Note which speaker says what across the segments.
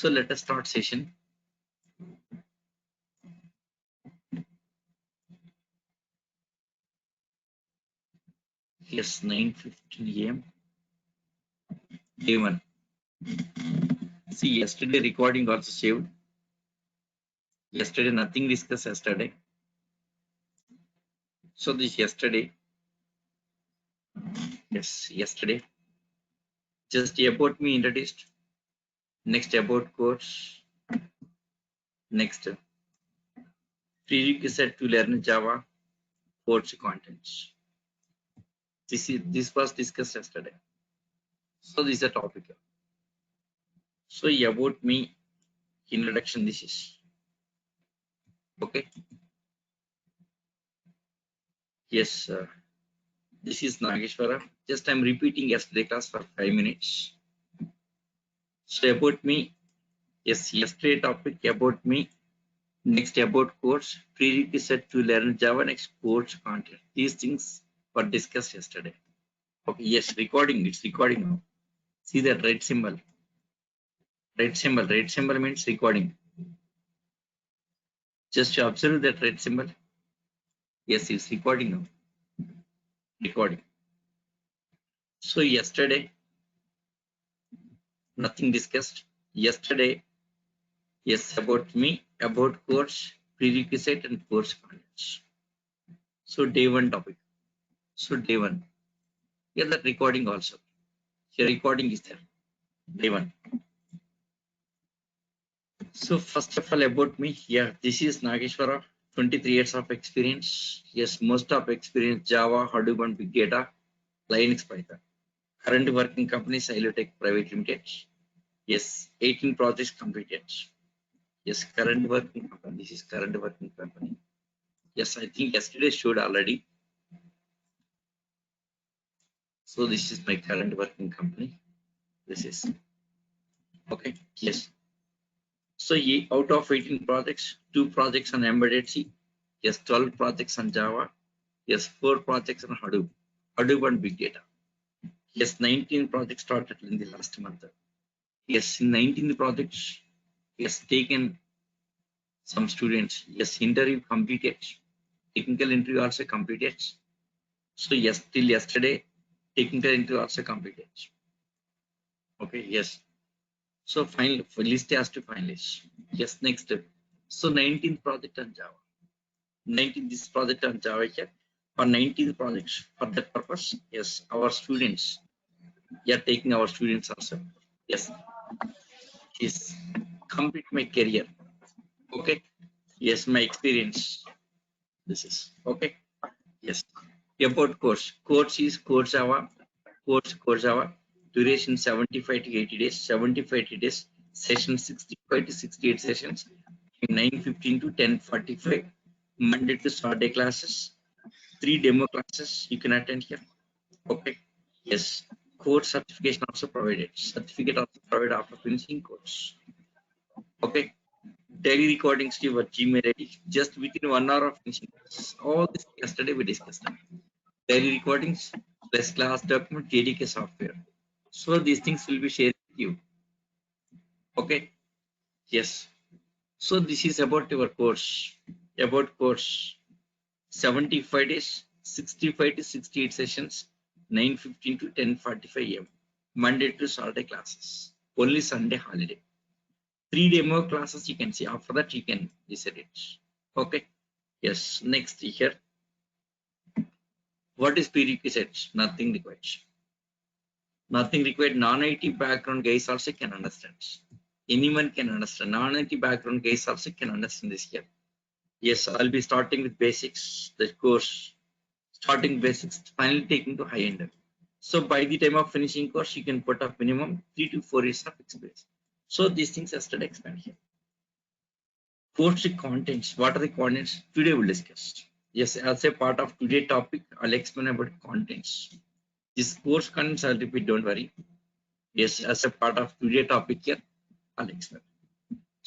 Speaker 1: So let us start session. Yes, 9:15 AM. Day 1. See, yesterday recording also saved. Yesterday nothing discussed yesterday. So this yesterday. Yes, yesterday. Just about me introduced. Next about course. Next prerequisite to learn Java course contents. This was discussed yesterday. So this is a topic. So about me introduction. This is okay. Yes, this is Nageshwara. Just I'm repeating yesterday class for 5 minutes. So about me. Yes, yesterday topic about me. Next about course, prerequisite to learn Java, next course content. These things were discussed yesterday. Okay, yes, recording, it's recording now. See that red symbol. Red symbol means recording. Just to observe that red symbol. Yes, it's recording now. Recording. So yesterday, nothing discussed. Yesterday, yes, about me, about course, prerequisite and course contents. So day 1 topic. So day 1. Here that recording also. Here recording is there. Day 1. So first of all about me, yeah, this is Nageshwara, 23 years of experience. Yes, most of experience Java, Hadoop and Big Data, Linux, Python. Current working company Silotech Private Limited. Yes, 18 projects completed. Yes, current working company. This is current working company. Yes, I think yesterday showed already. So this is my current working company. This is okay. Yes. So out of 18 projects, 2 projects on embedded C. Yes, 12 projects on Java. Yes, 4 projects on Hadoop and Big Data. Yes, 19 projects started in the last month. Yes, in 19 projects, yes, taken some students. Yes, interview completed. Technical interview also completed. So yes, till yesterday, technical interview also completed. Okay, yes. So final list has to finalize. Yes, next step. So 19th project on Java. 19th this project on Java here. For 19th projects for that purpose, yes, our students. We are taking our students also. Yes, is complete my career. Okay. Yes, my experience. This is okay. Yes. About course. Course is Core Java. Core Java. Duration 75 to 80 days. 75 to days. Session 65 to 68 sessions. 9:15 to 10:45. Monday to Saturday classes. 3 demo classes you can attend here. Okay. Yes. Course certification also provided. Certificate also provided after finishing course. Okay. Daily recordings to your Gmail ID just within 1 hour of finishing. All this yesterday we discussed. Daily recordings plus class document JDK software. So these things will be shared with you. Okay. Yes. So this is about your course. About course. 75 days, 65 to 68 sessions, 9:15 to 10:45 AM. Monday to Saturday classes. Only Sunday holiday. 3 demo classes you can see. After that you can decide it. Okay. Yes. Next here. What is prerequisites? Nothing required. Nothing required. Non-IT background guys also can understand. Anyone can understand. Non-IT background guys also can understand this here. Yes, I'll be starting with basics. The course starting basics, finally taking to high end. So by the time of finishing course, you can put up minimum 3 to 4 years of experience. So these things are still expand here. Course contents. What are the contents? Today we'll discuss. Yes, as a part of today's topic, I'll explain about contents. This course contents I'll repeat, don't worry. Yes, as a part of today's topic here, I'll explain.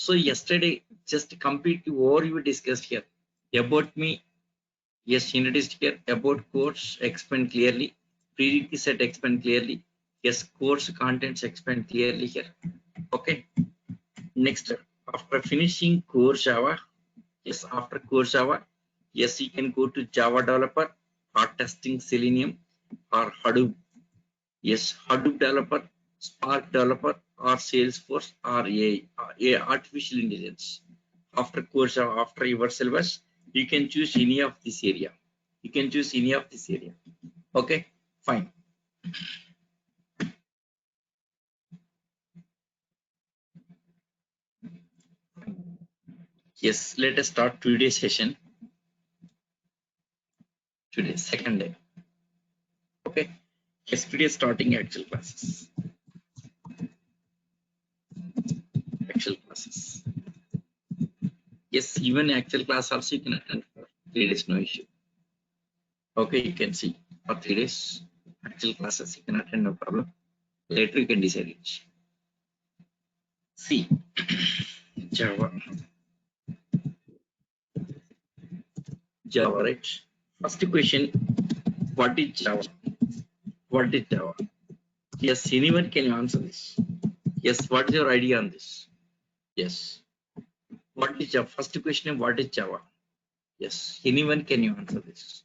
Speaker 1: So yesterday, just complete overview discussed here. About me, yes, introduced here. About course, explain clearly. Prerequisite, explain clearly. Yes, course contents, explain clearly here. Okay. Next, after finishing core Java, yes, after core Java, yes, you can go to Java developer or testing Selenium or Hadoop. Yes, Hadoop developer, Spark developer, or Salesforce or AI, artificial intelligence. After core Java, after your syllabus, you can choose any of this area. You can choose any of this area. Okay, fine. Yes, let us start today's session. Today, second day. Okay. Yes, today starting actual classes. Actual classes. Yes, even actual class also you can attend for 3 days, no issue. Okay, you can see for 3 days actual classes you can attend, no problem. Later you can decide it. See, Java, Java, right? First question: what is Java? What is Java? Yes, anyone can answer this. Yes, what is your idea on this? Yes, what is Java? First question: what is Java? Yes, anyone can you answer this?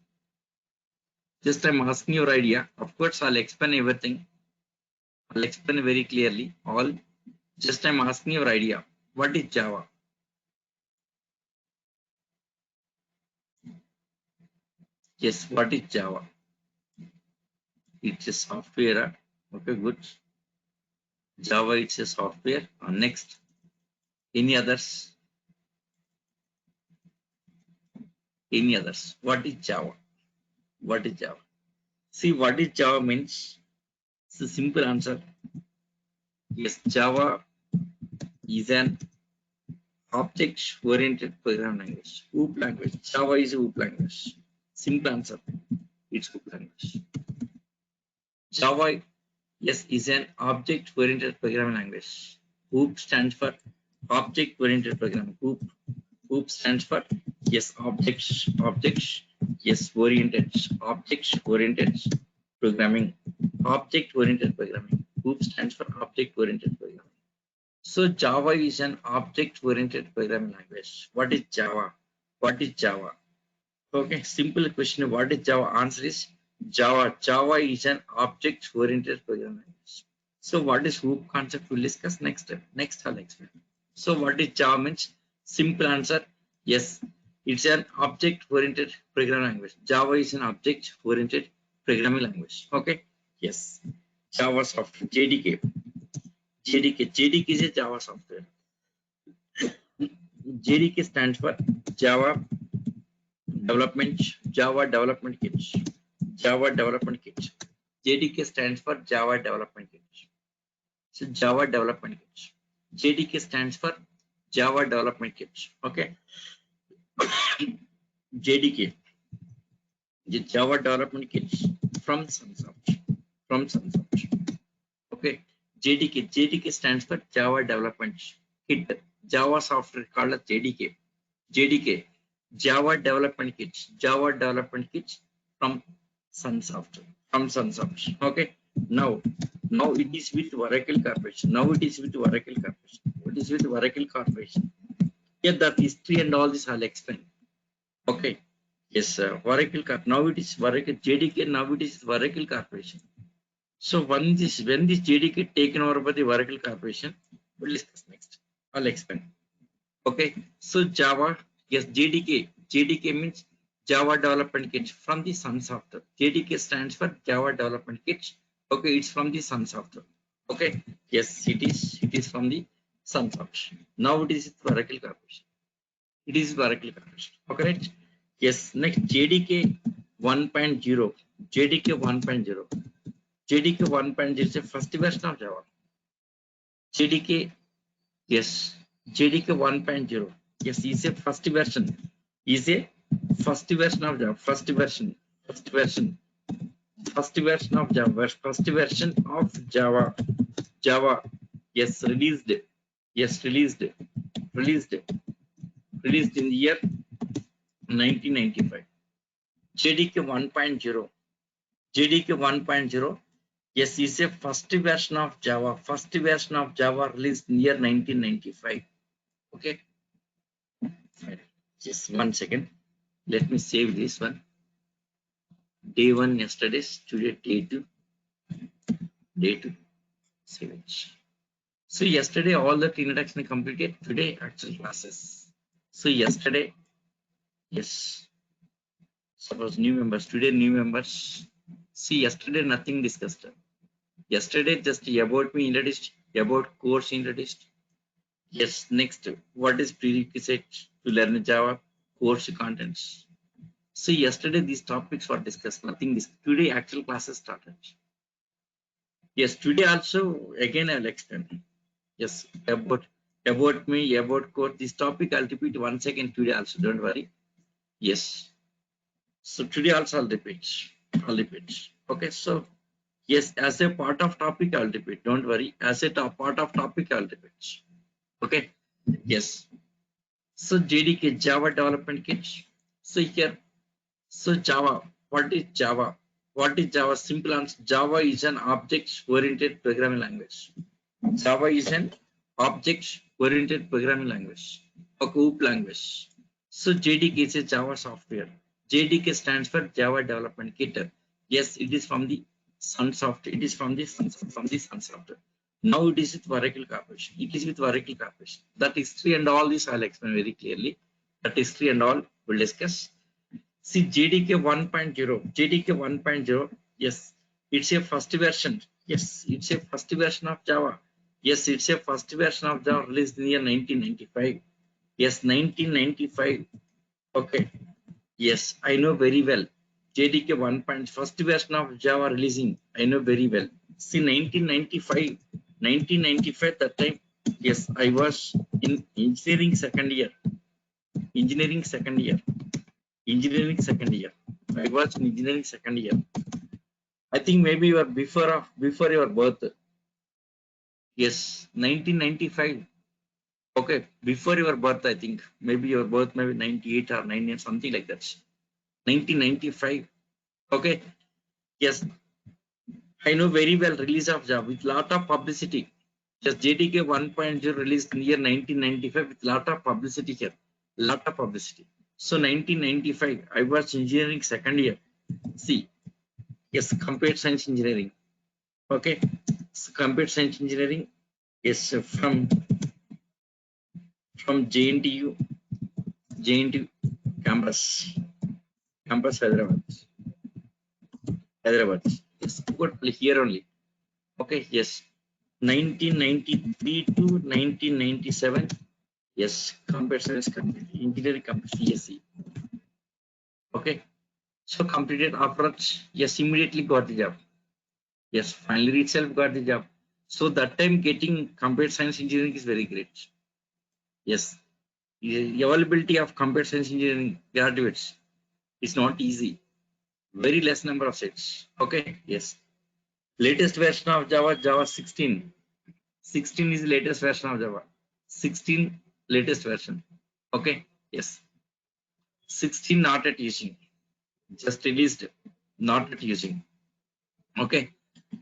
Speaker 1: Just I'm asking your idea. Of course, I'll explain everything. I'll explain very clearly. All just I'm asking your idea. What is Java? Yes, what is Java? It's a software. Okay, good. Java, it's a software. Next, any others? Any others? What is Java? What is Java? See, what is Java means? It's a simple answer. Yes, Java is an object-oriented programming language. OOP language. Java is a OOP language. Simple answer. It's OOP language. Java, yes, is an object-oriented programming language. OOP stands for object-oriented programming. OOP stands for yes, objects, yes, object-oriented programming. Object-oriented programming. OOP stands for object-oriented programming. So Java is an object-oriented programming language. What is Java? What is Java? Okay, simple question. What is Java? Answer is Java. Java is an object-oriented programming language. So what is OOP concept? We'll discuss next time. Next I'll explain. So what is Java means? Simple answer. Yes, it's an object-oriented programming language. Java is an object-oriented programming language. Okay. Yes. Java software. JDK. JDK is a Java software. JDK stands for Java Development Kit. Java Development Kit. JDK stands for Java Development Kit. So Java Development Kit. JDK stands for Java Development Kit. Okay. JDK, the Java Development Kit from Sunsoft. From Sunsoft. Okay. JDK stands for Java Development Kit. Java software called as JDK. JDK, Java Development Kit. Java Development Kit from Sunsoft. From Sunsoft. Okay. Now it is with Oracle Corporation. Now it is with Oracle Corporation. It is with Oracle Corporation. Here the history and all this I'll explain. Okay. Yes, Oracle Corp. Now it is Oracle JDK. Now it is Oracle Corporation. So when this JDK taken over by the Oracle Corporation, we'll discuss next. I'll explain. Okay. So Java, yes, JDK means Java Development Kit from the Sunsoft. JDK stands for Java Development Kit. Okay, it's from the Sunsoft. Okay. Yes, it is from the Sunsoft. Now it is Oracle Corporation. It is Oracle Corporation. Okay, right? Yes. Next, JDK 1.0. JDK 1.0. JDK 1.0 is the first version of Java. JDK, yes. JDK 1.0. Yes, is a first version. Is a first version of Java. First version of Java. First version of Java. Java. Yes, released. Yes, released in the year 1995. JDK 1.0. JDK 1.0 Yes, it's a first version of Java. First version of Java released near 1995. Okay. Fine. Just 1 second. Let me save this one. Day 1 yesterday's, today day 2. Day 2. Save it. So yesterday all that introduction completed. Today actual classes. So yesterday, yes. Suppose new members. Today new members. See, yesterday nothing discussed. Yesterday just about me introduced, about course introduced. Yes, next, what is prerequisite to learn Java? Course contents. So yesterday these topics were discussed, nothing this. Today actual classes started. Yes, today also again I will explain. Yes, about me, about course. This topic I'll repeat 1 second today also, don't worry. Yes. So today also I'll repeat. I'll repeat. Okay, so yes, as a part of topic I'll repeat. Don't worry. As a part of topic I'll repeat. Okay. Yes. So JDK, Java Development Kit. So here, so Java, what is Java? What is Java? Simple answer. Java is an object-oriented programming language. Java is an object-oriented programming language, a OOP language. So JDK is a Java software. JDK stands for Java Development Kit. Yes, it is from the Sun Software. It is from the Sun Software. Now it is with Oracle Corporation. It is with Oracle Corporation. That history and all this I'll explain very clearly. That history and all we'll discuss. See JDK 1.0. JDK 1.0. Yes, it's a first version. Yes, it's a first version of Java. Yes, it's a first version of Java released in the year 1995. Yes, 1995. Okay. Yes, I know very well. JDK 1. First version of Java releasing. I know very well. See, 1995. 1995 that time. Yes, I was in engineering second year. Engineering second year. Engineering second year. I was in engineering second year. I think maybe you are before your birth. Yes, 1995. Okay, before your birth, I think maybe your birth maybe 98 or 98 something like that. 1995. Okay. Yes, I know very well release of Java with lot of publicity. Just JDK 1.0 released in year 1995 with lot of publicity here. Lot of publicity. So 1995, I was engineering second year. See, yes, computer science engineering. Okay, so computer science engineering is from JNTU campus Hyderabad. Yes, here only. Okay, yes. 1993 to 1997. Yes, computer science engineering campus CSE. Okay, so completed afterwards. Yes, immediately got the job. Yes, finally itself got the job. So that time getting computer science engineering is very great. Yes, the availability of computer science engineering graduates is not easy. Very less number of seats. Okay, yes. Latest version of Java, Java 16. 16 is the latest version of Java. 16 latest version. Okay, yes. 16 not at using. Just released, not at using. Okay.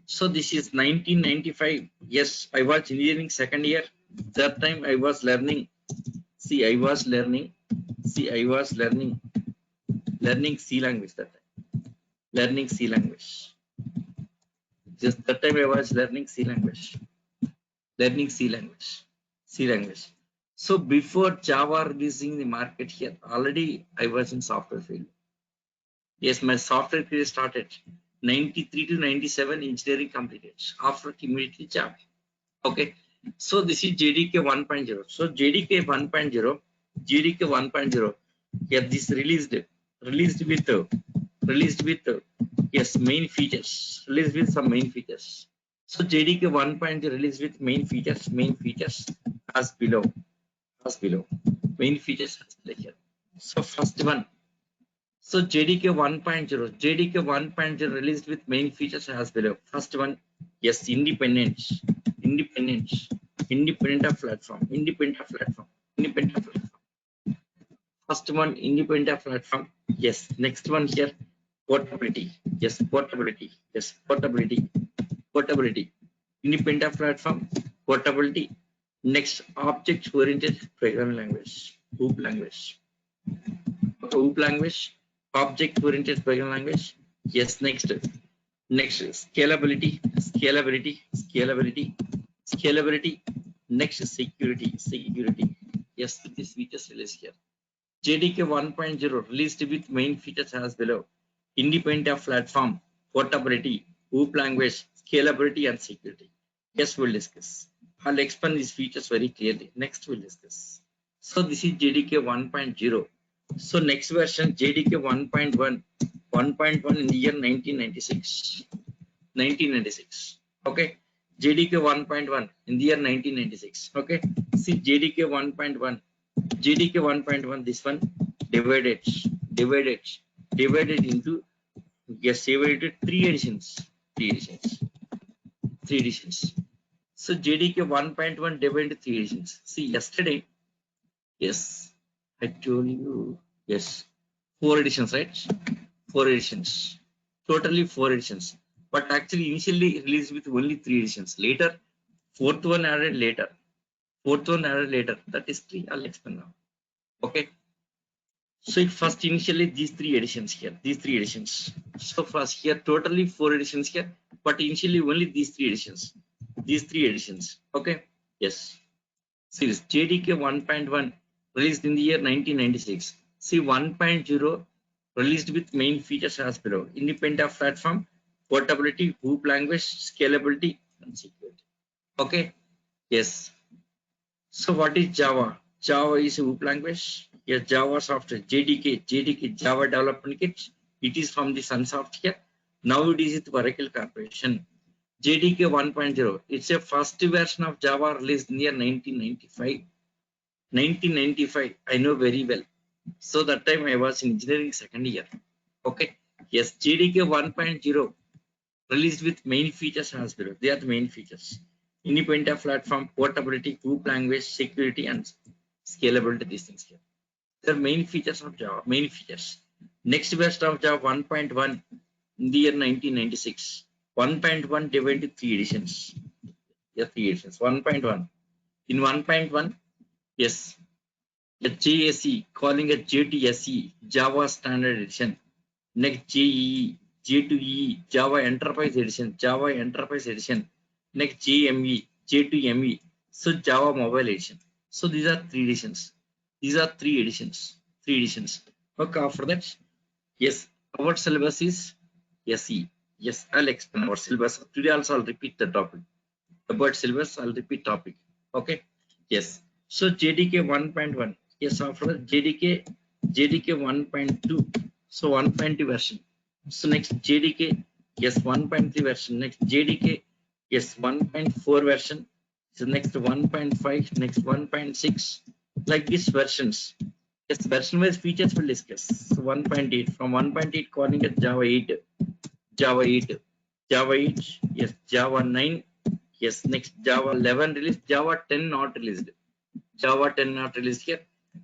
Speaker 1: So this is 1995. Yes, I was engineering second year. That time I was learning. See, I was learning. Learning C language that time. Learning C language. Just that time I was learning C language. Learning C language. C language. So before Java releasing the market here, already I was in software field. Yes, my software career started 93 to 97 engineering completed. After immediately Java. Okay. So this is JDK 1.0. So JDK 1.0, yeah, this released with yes, main features. Released with some main features. So JDK 1.0 released with main features as below. Main features as below here. So first one. So JDK 1.0 released with main features as below. First one, yes, independent of platform. First one, independent of platform. Yes. Next one here, portability. Yes, portability. portability, independent platform, portability. Next, object-oriented programming language, OOP language. OOP language, object-oriented programming language. Yes, next. Next, scalability. Next, security. Yes, this features released here. JDK 1.0 released with main features as below. Independent of platform, portability, OOP language, scalability, and security. Yes, we'll discuss. I'll explain these features very clearly. Next, we'll discuss. So this is JDK 1.0. So next version, JDK 1.1. 1.1 in the year 1996. 1996. Okay. JDK 1.1 in the year 1996. Okay. See JDK 1.1. JDK 1.1, this one divided into, yes, divided three editions. So JDK 1.1 divided into three editions. See, yesterday, yes, I told you, yes, four editions, right? Four editions, totally four editions. But actually, initially released with only three editions. Later, fourth one added later. That is three. I'll explain now. Okay. So first initially these three editions here, So first here totally four editions here, but initially only these three editions. Okay. Yes. Series JDK 1.1 released in the year 1996. See 1.0 released with main features as below: independent of platform, portability, OOP language, scalability, and security. Okay. Yes. So what is Java? Java is a OOP language. Yes, Java software, JDK, Java Development Kit. It is from the Sunsoft here. Now it is with Oracle Corporation. JDK 1.0. It's a first version of Java released near 1995. 1995, I know very well. So that time I was in engineering second year. Okay. Yes, JDK 1.0 released with main features as below. They are the main features: independent platform, portability, OOP language, security, and scalability. These things here. The main features of Java. Main features. Next version of Java 1.1 in the year 1996. 1.1 divided into three editions. Yeah, three editions. 1.1. In 1.1, yes, the JSE calling it JTSE, Java Standard Edition. Next JEE, J2EE, Java Enterprise Edition, Next JME, J2ME, so Java Mobile Edition. So these are three editions. Three editions. Okay, after that, yes, our syllabus is SE. Yes, I'll explain our syllabus. Today also I'll repeat the topic. About syllabus, I'll repeat topic. Okay. Yes. So JDK 1.1. Yes, after that JDK 1.2. So 1.2 version. So next JDK, yes, 1.3 version. Next JDK, yes, 1.4 version. So next 1.5, next 1.6. Like these versions. Yes, version wise features we'll discuss. So 1.8, from 1.8 calling it Java 8. Yes, Java 9. Yes, next Java 11 released, Java 10 not released. Here.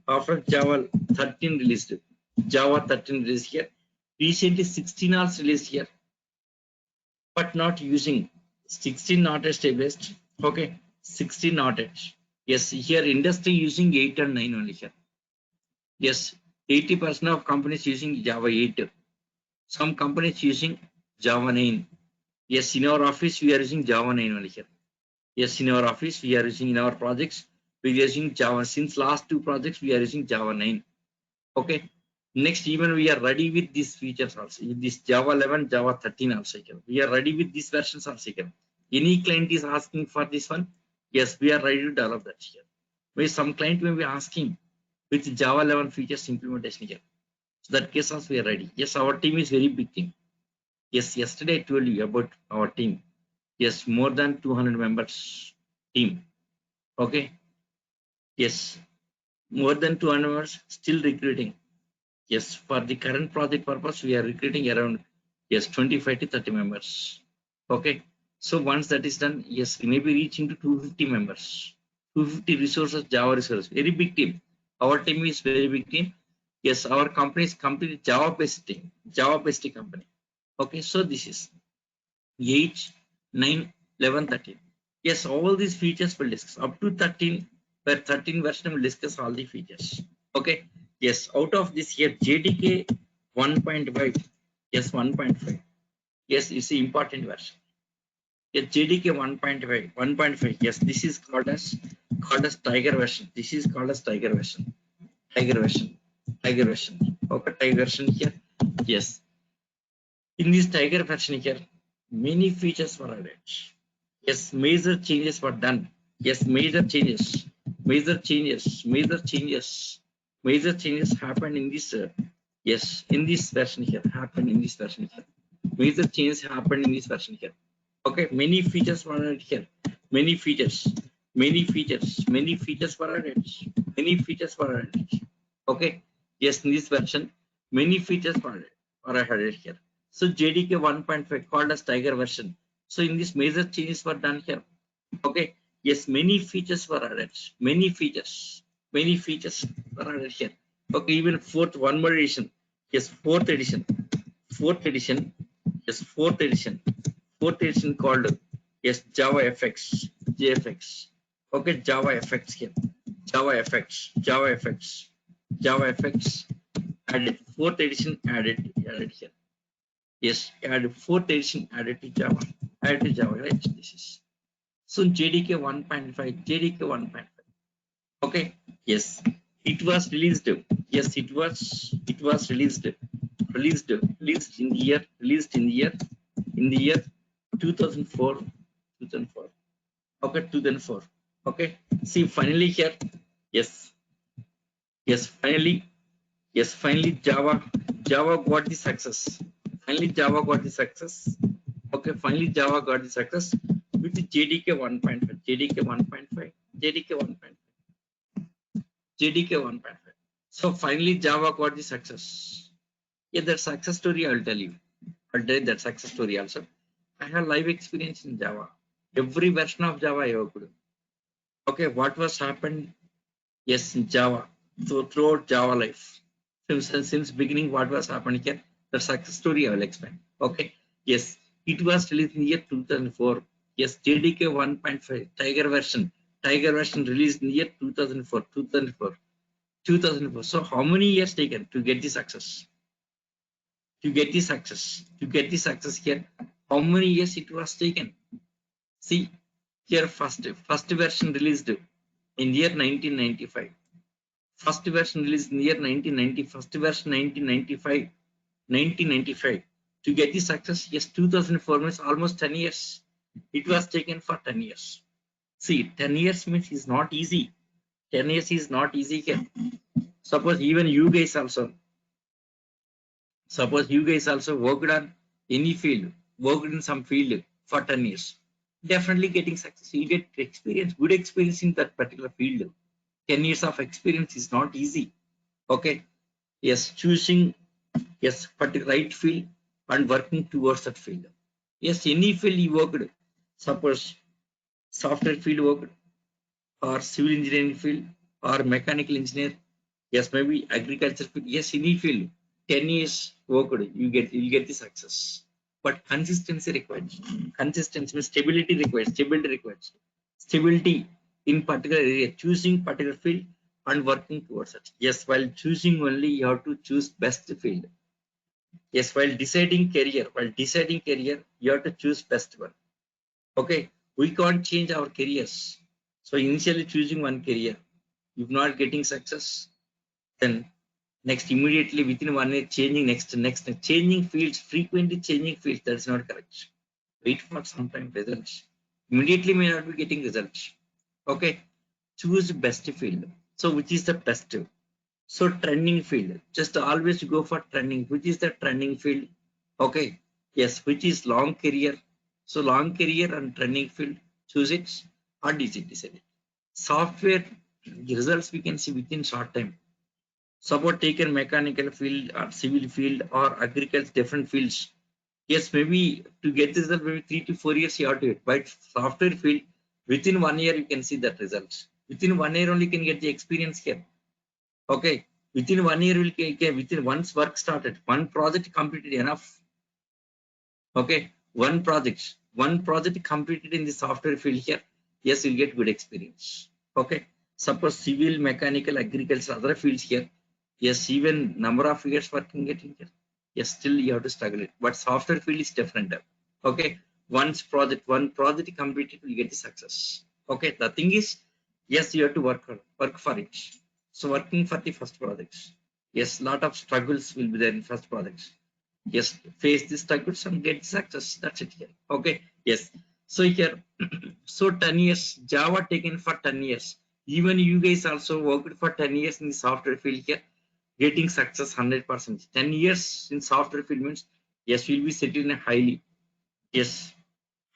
Speaker 1: After Java 13 released. Here. Recently 16 also released here, but not using 16 not established. Okay, 16 not yet. Yes, here industry using 8 and 9 only here. Yes, 80% of companies using Java 8. Some companies using Java 9. Yes, in our office we are using Java 9 only here. Yes, in our office we are using, in our projects we are using Java. Since last two projects we are using Java 9. Okay. Next, even we are ready with these features also. This Java 11, Java 13 also. We are ready with these versions also. Any client is asking for this one, yes, we are ready to develop that here. Maybe some client may be asking with Java 11 features implementation here. So that case also we are ready. Yes, our team is very big team. Yes, yesterday I told you about our team. Yes, more than 200 members team. Okay. Yes, more than 200 members, still recruiting. Yes, for the current project purpose, we are recruiting around, yes, 25 to 30 members. Okay. So once that is done, yes, we may be reaching to 250 members. 250 resources, Java resources. Very big team. Our team is very big team. Yes, our company is completely Java-based team. Java-based company. Okay, so this is 8, 9, 11, 13. Yes, all these features will discuss up to 13, where 13 version will discuss all the features. Okay. Yes, out of this here, JDK 1.5. Yes, 1.5. Yes, it's the important version. Yes, JDK 1.5. 1.5. Yes, this is called as Tiger version. This is called as Tiger version. Tiger version. Tiger version. Okay, Tiger version here. Yes. In this Tiger version here, many features were added. Yes, major changes were done. Yes, major changes. Major changes. Major changes. Major changes happened in this. Yes, in this version here. Happened in this version here. Major changes happened in this version here. Okay, many features were added here. Many features. Many features. Many features were added. Many features were added. Okay. Yes, in this version, many features are added here. So JDK 1.5 called as Tiger version. So in this major changes were done here. Okay. Yes, many features were added. Many features. Many features were added here. Okay, even one more edition. Yes, fourth edition. Fourth edition. Yes, fourth edition. Fourth edition called yes Java FX. JFX. Okay, Java FX here. Java FX. Java FX. Java FX added fourth edition added here. Yes, added fourth edition added to Java. Added to Java, right? This is so JDK 1.5. JDK 1.5. Okay. Yes, it was released. Yes, it was released. Released in the year. Released in the year 2004. 2004. Okay, 2004. Okay. See, finally here. Yes. Yes, finally. Yes, finally Java got the success. Finally Java got the success. Okay, finally Java got the success with the JDK 1.5. JDK 1.5. JDK 1.5. JDK 1.5. So finally Java got the success. Yeah, that success story I'll tell you. I'll tell you that success story also. I have live experience in Java. Every version of Java I worked. Okay, what was happened? Yes, in Java. So throughout Java life. Since beginning, what was happening here? The success story I will explain. Okay. Yes, it was released in the year 2004. Yes, JDK 1.5 Tiger version. Tiger version released in the year 2004. 2004. 2004. So how many years taken to get the success? To get the success. To get the success here, how many years it was taken? See, here first version released in the year 1995. First version released in the year 1990. First version 1995. 1995. To get the success, yes, 2004 means almost 10 years. It was taken for 10 years. See, 10 years means it's not easy. 10 years is not easy here. Suppose even you guys also, worked on any field, worked in some field for 10 years. Definitely getting success. You get experience, good experience in that particular field. 10 years of experience is not easy. Okay. Yes, choosing yes, particular right field and working towards that field. Yes, any field you worked, suppose software field worked or civil engineering field or mechanical engineer. Yes, maybe agriculture field. Yes, any field. 10 years worked, you get the success. But consistency required. Consistency means stability required. Stability required. Stability in particular area, choosing particular field and working towards it. Yes, while choosing only, you have to choose best field. Yes, while deciding career, you have to choose best one. Okay, we can't change our careers. So initially choosing one career, if not getting success, then next immediately within 1 year changing next changing fields, frequently changing fields. That's not correct. Wait for some time results. Immediately may not be getting results. Okay, choose best field. So which is the best? So trending field, just always go for trending. Which is the trending field? Okay. Yes, which is long career. So long career and trending field, choose it or decide it. Software results we can see within short time. Suppose taken mechanical field or civil field or agriculture, different fields. Yes, maybe to get this result, maybe 3 to 4 years you have to wait. But software field, within 1 year you can see that results. Within 1 year only you can get the experience here. Okay, within 1 year within once work started, one project completed enough. Okay, one project one project completed in the software field here, yes, you'll get good experience. Okay. Suppose civil, mechanical, agriculture, other fields here, yes, even number of years working it in here, yes, still you have to struggle it. But software field is different. Okay. One project completed, you get the success. Okay. The thing is, yes, you have to work for it. So working for the first projects, yes, lot of struggles will be there in first projects. Yes, face the struggles and get success. That's it here. Okay. Yes. So here, so 10 years, Java taken for 10 years. Even you guys also worked for 10 years in the software field here, getting success 100%. 10 years in software field means, yes, you'll be settled in a yes,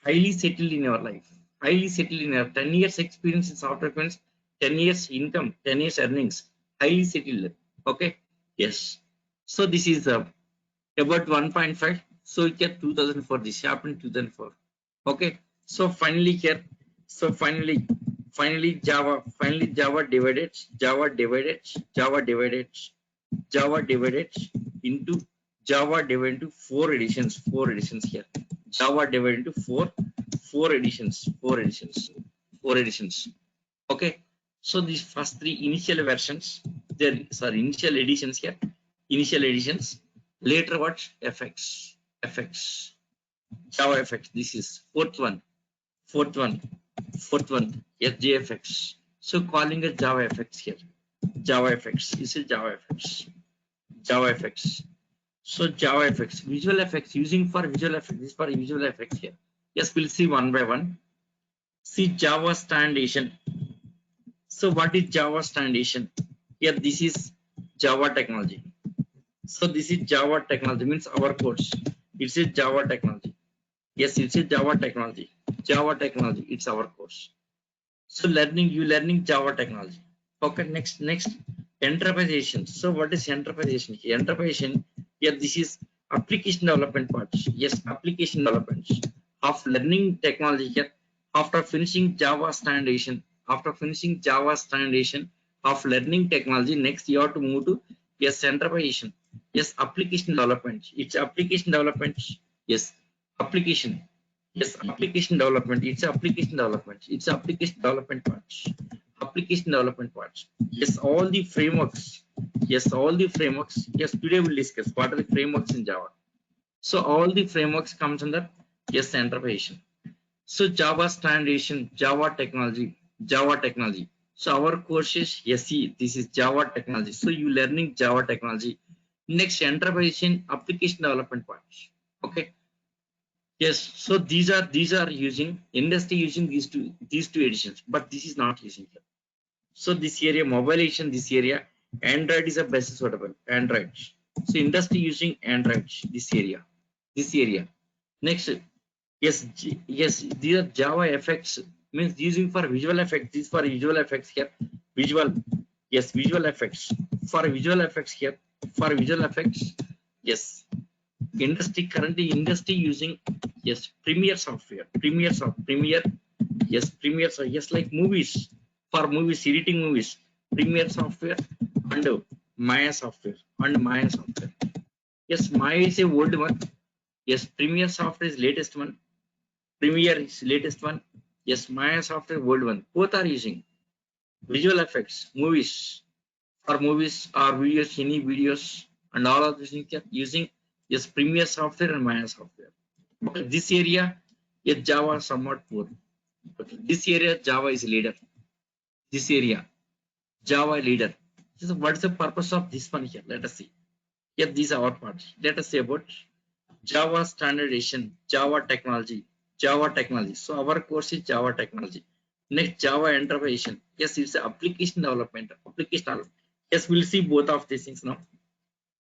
Speaker 1: highly settled in your life. Highly settled in your 10 years experience in software fields, 10 years income, 10 years earnings, highly settled. Okay. Yes. So this is about 1.5. So it get 2004. This happened 2004. Okay. So finally here, so finally Java divided, into Java divided into four editions here. Java divided into four editions. Okay. So these first three initial versions, initial editions here, initial editions. Later what? FX, Java FX. This is fourth one, SJFX. So calling it Java FX here. Java FX. This is Java FX. So Java FX, visual effects, using for visual effects. This is for visual effects here. Yes, we'll see one by one. See Java Standardization. So what is Java Standardization? Here, this is Java technology. So this is Java technology, means our course. It's a Java technology. Yes, it's a Java technology. It's our course. So learning Java technology. Okay, next enterpriseization. So what is enterpriseization? Enterpriseization, yeah, this is application development part. Yes, application development of learning technology here. After finishing Java standardization, of learning technology, next you have to move to, yes, enterpriseization. Yes, application development. It's application development. Yes, application. Yes, application development. It's application development. It's application development parts. Application development parts. Yes, all the frameworks. Yes, all the frameworks. Yes, today we'll discuss what are the frameworks in Java. So all the frameworks comes under, yes, enterprise. So Java standardization, Java technology. So our course is, yes, see, this is Java technology. So you learning Java technology. Next, enterprise application development parts. Okay. Yes, so these are using industry using these two editions, but this is not using here. So this area mobile edition, this area Android is a best suitable Android. So industry using Android, this area. Next, yes, these are Java effects, means using for visual effects. This for visual effects here, visual, yes, visual effects for visual effects here, for visual effects, yes. Currently industry using, yes, Premiere software, yes, like movies, for movies, editing movies, Premiere software and Maya software, yes. Maya is a old one, yes. Premiere software is latest one, yes. Maya software old one. Both are using visual effects, movies, or videos, any videos, and all of these things are using, yes, Premiere software and Maya software. Okay, this area, yes, Java somewhat poor. Okay, this area Java is leader. This area Java leader. So what is the purpose of this one here? Let us see. Yes, these are our parts. Let us say about Java standardization, Java technology. So our course is Java technology. Next, Java enterprise. Yes, it's application development. Yes, we'll see both of these things now.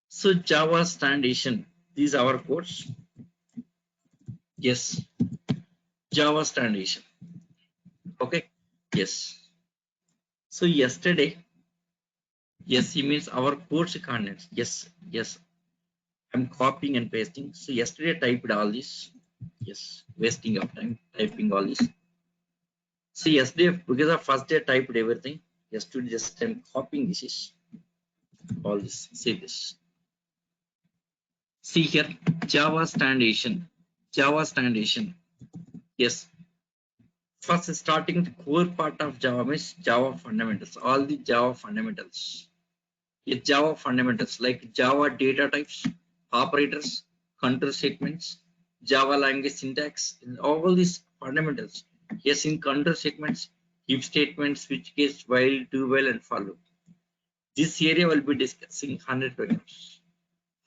Speaker 1: So Java standardization. These are our course. Yes, Java standardization. Okay. Yes. So yesterday, yes, he means our course coordinates. Yes. I'm copying and pasting. So yesterday I typed all this. Yes, wasting of time typing all this. So yesterday, because of first day I typed everything. Yesterday just I'm copying this is all this. See this. See here, Java standardization. Yes. First, starting the core part of Java means Java fundamentals. All the Java fundamentals. Yes, Java fundamentals like Java data types, operators, control statements, Java language syntax, and all these fundamentals. Yes, in control statements, if statements, switch case, while, do while, and follow. This area will be discussing 100 programs.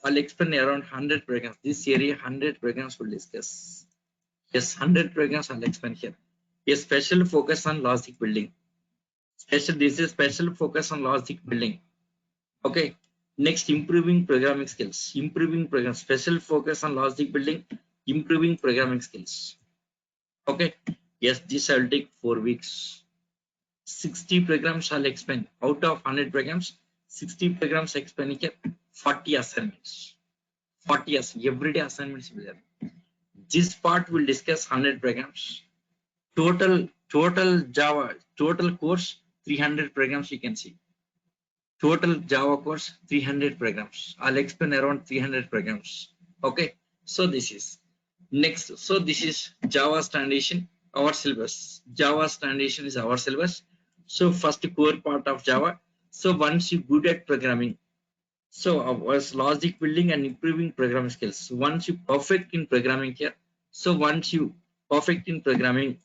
Speaker 1: I'll explain around 100 programs. This area 100 programs will discuss. Yes, 100 programs I'll explain here. A special focus on logic building. This is special focus on logic building. Okay. Next, improving programming skills. Improving program. Special focus on logic building. Improving programming skills. Okay. Yes, this will take 4 weeks. 60 programs I'll explain. Out of 100 programs, 60 programs explain here. 40 assignments. 40 everyday assignments will be there. This part will discuss 100 programs. Total Java, total course 300 programs you can see. Total Java course 300 programs. I'll explain around 300 programs. Okay, so this is next. So this is Java's foundation, our syllabus. Java's foundation is our syllabus. So first core part of Java. So once you good at programming, so was logic building and improving programming skills. Once you perfect in programming here, so once you perfect in programming,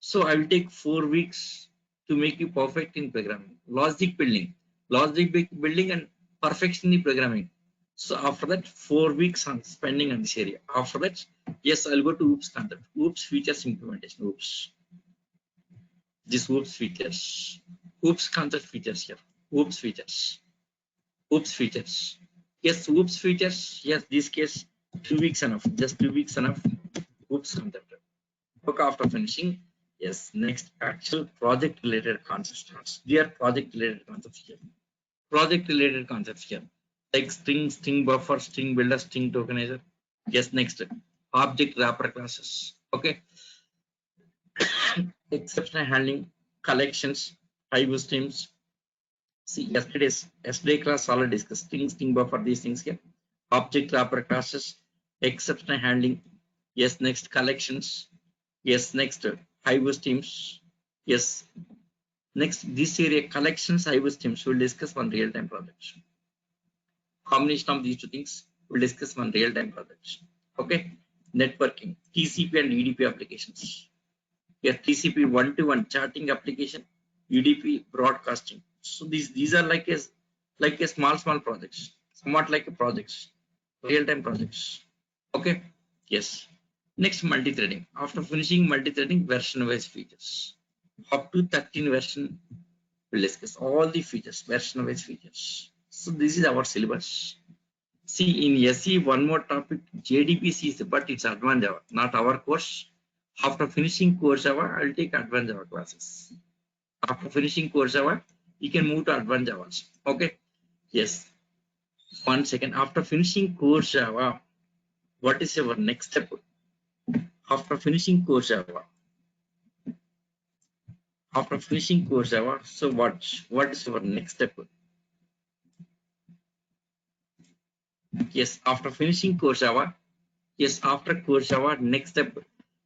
Speaker 1: so I will take 4 weeks to make you perfect in programming. Logic building and perfection in programming. So after that, 4 weeks on spending on this area. After that, yes, I'll go to OOPS concept. OOPS features implementation. OOPS. This OOPS features. OOPS concept features here. OOPS features. OOPS features. Yes, OOPS features. Yes, this case 2 weeks enough. Just 2 weeks enough. OOPS concept. Look after finishing. Yes, next actual project related concepts starts. They are project related concepts here. Project related concepts here. Like string, string buffer, string builder, string tokenizer. Yes, next object wrapper classes. Okay. Exception handling, collections, high streams. See, yesterday class already discussed string buffer, these things here. Object wrapper classes, exception handling. Yes, next collections. Yes, next high streams. Yes, next this area collections, high streams. We'll discuss one real-time project. Combination of these two things, we'll discuss one real-time project. Okay, networking, TCP and UDP applications. Here TCP one-to-one chatting application, UDP broadcasting. So these are like a small projects, somewhat like a projects, real-time projects. Okay, yes. Next, multi-threading. After finishing multi-threading, version-wise features. Up to 13 version, we'll discuss all the features, version-wise features. So this is our syllabus. See, in SE, one more topic, JDBC is, but it's advanced Java, not our course. After finishing core Java, I'll take advanced Java classes. After finishing core Java, you can move to advanced Java. Okay. Yes. 1 second. After finishing core Java, what is our next step? After finishing core Java. After finishing core Java, so what is our next step? Yes, after finishing core Java, yes, after core Java, next step,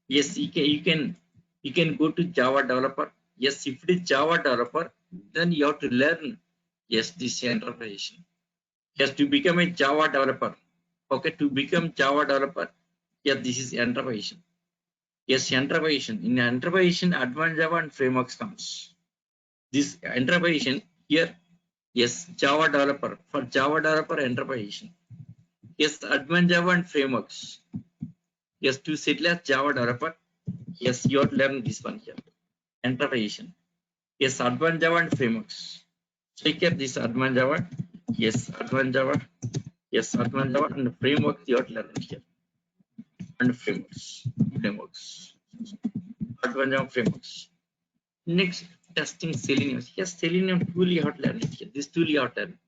Speaker 1: yes, you can go to Java developer. Yes, if it is Java developer, then you have to learn, yes, this enterprise. Yes, to become a Java developer. Okay, to become Java developer, yes, this is enterprise. Yes, enterprise. In enterprise, advanced Java and frameworks comes. This enterprise here, yes, Java developer. For Java developer enterprise. Yes, advanced Java and frameworks. Yes, to settle as Java developer. Yes, you have to learn this one here. Enterprise. Yes, advanced Java and frameworks. Check here this advanced Java. Yes, advanced Java. Yes, advanced Java and frameworks you have to learn here. And frameworks. Advanced Java frameworks. Next, testing Selenium. Yes, Selenium tool you have to learn it here. This tool you have to learn.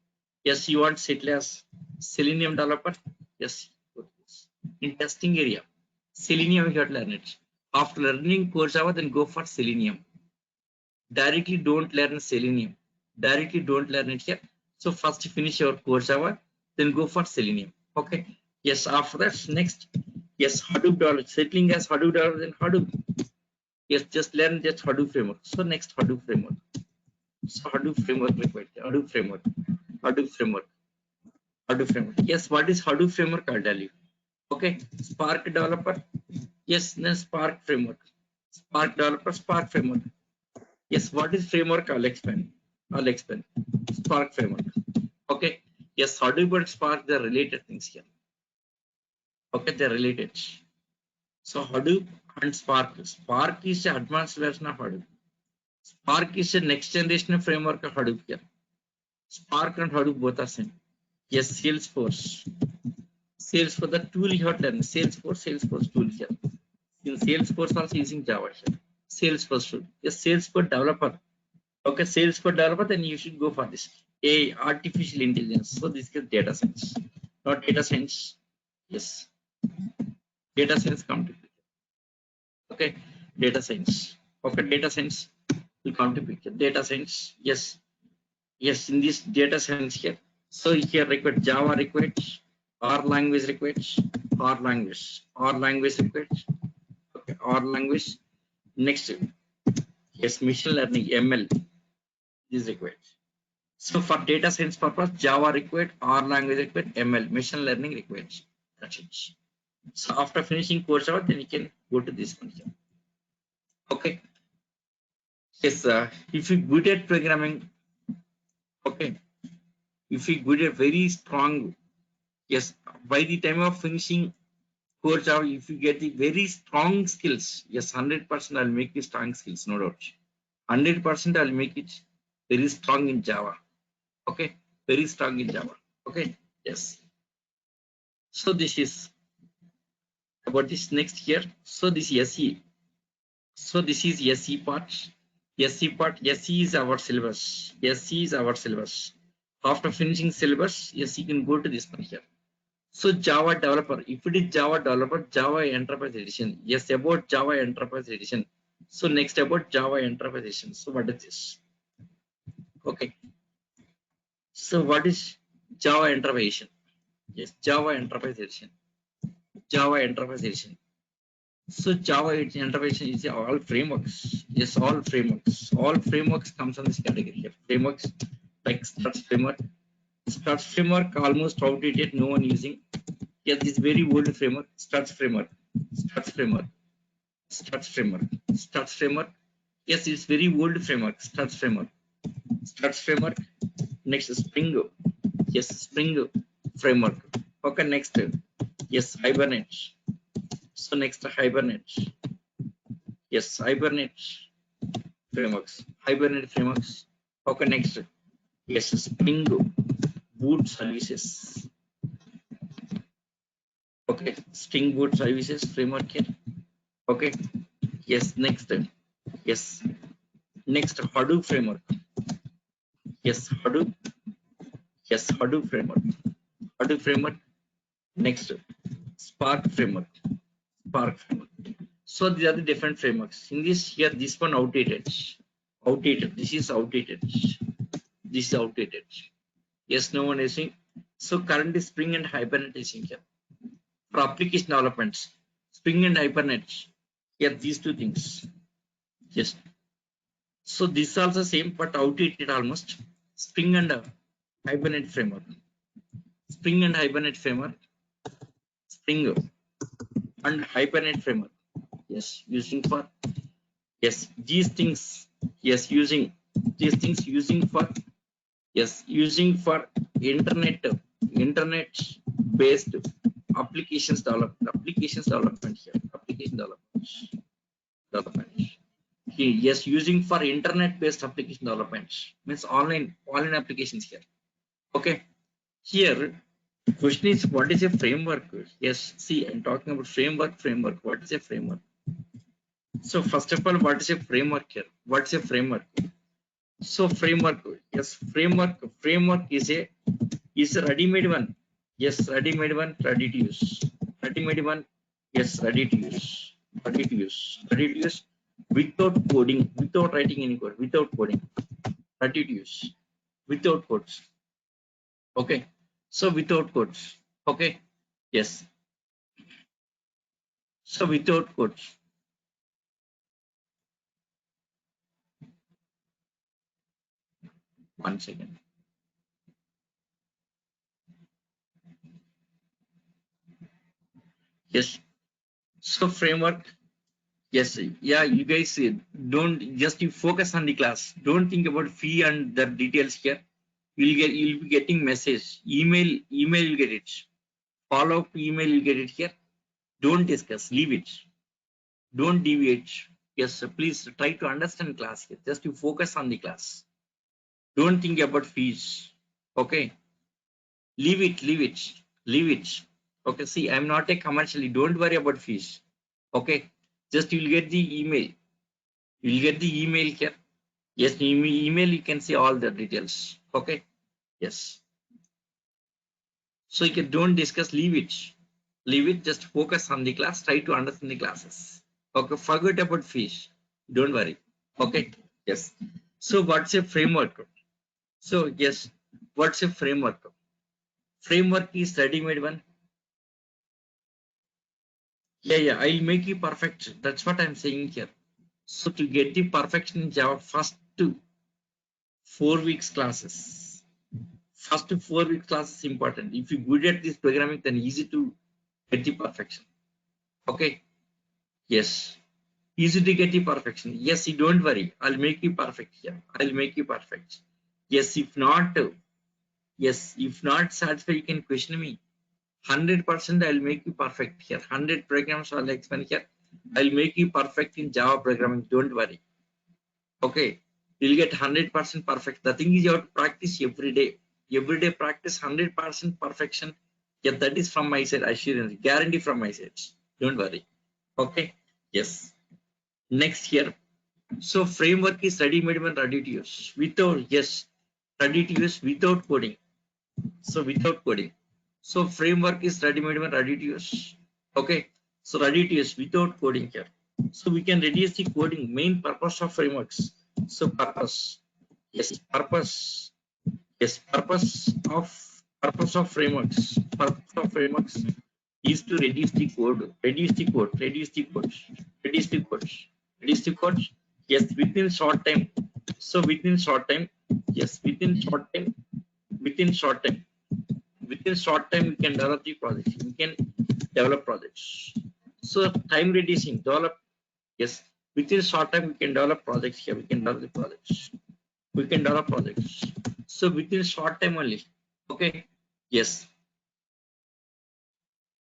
Speaker 1: Yes, you want settle as Selenium developer. Yes, in testing area, Selenium you have to learn it. After learning core Java, then go for Selenium. Directly don't learn Selenium. Directly don't learn it here. So first finish your core Java, then go for Selenium. Okay. Yes, after that, next, Yes, Hadoop development, settling as Hadoop development in Hadoop. Yes, just learn just Hadoop framework. So next Hadoop framework. So Hadoop framework required. Hadoop framework. Hadoop framework. Hadoop framework. Yes, what is Hadoop framework? I'll tell you. Okay, Spark developer. Yes, then Spark framework. Spark developer, Spark framework. Yes, what is framework? I'll explain. I'll explain. Spark framework. Okay. Yes, Hadoop and Spark, they're related things here. Okay, they're related. So Hadoop and Spark. Spark is the advanced version of Hadoop. Spark is the next generation framework of Hadoop here. Spark and Hadoop both are same. Yes, Salesforce. Salesforce, the tool you have done. Salesforce tool here. In Salesforce also using Java here. Salesforce tool. Yes, Salesforce developer. Okay, Salesforce developer, then you should go for this. A artificial intelligence. So this is data science. Not data science. Yes. Data science come to picture. Okay. Data science. Okay, data science will come to picture. Data science. Yes. Yes, in this data science here. So here required Java required, R language required, R language required. Okay, R language. Next, yes, machine learning ML is required. So for data science purpose, Java required, R language required, ML machine learning required. That's it. So after finishing course out, then you can go to this one here. Okay. Yes, if you good at programming, okay. If you good at very strong, yes, by the time of finishing course out, if you get the very strong skills, yes, 100% I'll make the strong skills, no doubt. 100% I'll make it very strong in Java. Okay, very strong in Java. Okay, yes. So this is about this next here. So this is SE. So this is SE part. SE part. SE is our syllabus. SE is our syllabus. After finishing syllabus, yes, you can go to this one here. So Java developer, if it is Java developer, Java Enterprise Edition. Yes, about Java Enterprise Edition. So next about Java Enterprise Edition. So what is this? Okay. So what is Java Enterprise Edition? Yes, Java Enterprise Edition. Java Enterprise Edition. So Java Enterprise Edition is all frameworks. Yes, all frameworks. All frameworks comes on this category here. Frameworks like Struts framework. Struts framework almost outdated. No one using. Yes, this very old framework. Struts framework. Struts framework. Struts framework. Struts framework. Yes, it's very old framework. Struts framework. Struts framework. Next, Spring. Yes, Spring framework. Okay, next. Yes, Hibernate. So next, Hibernate. Yes, Hibernate frameworks. Hibernate frameworks. Okay, next. Yes, Spring Boot services. Okay, Spring Boot services framework here. Okay. Yes, next. Yes, next Hadoop framework. Yes, Hadoop. Yes, Hadoop framework. Hadoop framework. Next, Spark framework. Spark framework. So these are the different frameworks. In this here, this one outdated. Outdated. This is outdated. This is outdated. Yes, no one is saying. So currently Spring and Hibernate is in here. For application developments, Spring and Hibernate. Here, these two things. Yes. So this is also same but outdated almost. Spring and Hibernate framework. Spring and Hibernate framework. Spring and Hibernate framework. Yes, using for yes these things. Yes, using these things using for yes using for internet based applications development here. Application development. Yes, using for internet based application development means online applications here. Okay, here question is what is a framework? Yes, see, I'm talking about framework. What is a framework? So first of all, what is a framework here? What's a framework? So framework, yes, framework is a ready-made one. Yes, ready-made one, ready to use. Ready-made one, yes, ready to use. Ready to use. Ready to use without coding, without writing any code, without coding. Ready to use. Without codes. Okay. So without codes. Okay. Yes. So without codes. One second. Yes. So framework. Yes. Yeah. You guys don't just you focus on the class. Don't think about fee and the details here. You'll be getting message, email you'll get it. Follow up email you'll get it here. Don't discuss. Leave it. Don't deviate. Yes. Please try to understand class here. Just you focus on the class. Don't think about fees. Okay. Leave it. Leave it. Leave it. Okay. See, I'm not a commercially. Don't worry about fees. Okay. Just you'll get the email. You'll get the email here. Yes, email you can see all the details. Okay. Yes. So you can don't discuss, leave it. Leave it, just focus on the class, try to understand the classes. Okay, forget about fees. Don't worry. Okay. Yes. So what's a framework? So yes, what's a framework? Framework is ready-made one. Yeah, I'll make you perfect. That's what I'm saying here. So to get the perfection in Java, first 4 weeks classes. First 4 weeks class is important. If you're good at this programming, then easy to get the perfection. Okay. Yes. Easy to get the perfection. Yes, you don't worry. I'll make you perfect here. I'll make you perfect. Yes, if not, satisfied, you can question me. 100% I'll make you perfect here. 100 programs I'll explain here. I'll make you perfect in Java programming. Don't worry. Okay. You'll get 100% perfect. The thing is you have to practice every day. Every day practice 100% perfection. Yeah, that is from my side. Assurance. Guarantee from my side. Don't worry. Okay. Yes. Next here. So framework is ready-made and ready to use. Without, yes, ready to use without coding. So without coding. So framework is ready-made and ready to use. Okay. So ready to use without coding here. So we can reduce the coding. Main purpose of frameworks. So purpose. Yes, purpose. Yes, purpose of frameworks. Purpose of frameworks is to reduce the code, reduce the code, reduce the code, reduce the code, reduce the code. Yes, within short time. So within short time, yes, within short time, within short time, within short time, we can develop the projects. We can develop projects. So time reducing, develop. Yes, within short time, we can develop projects here. We can develop the projects. We can develop projects. So within short time only. Okay. Yes.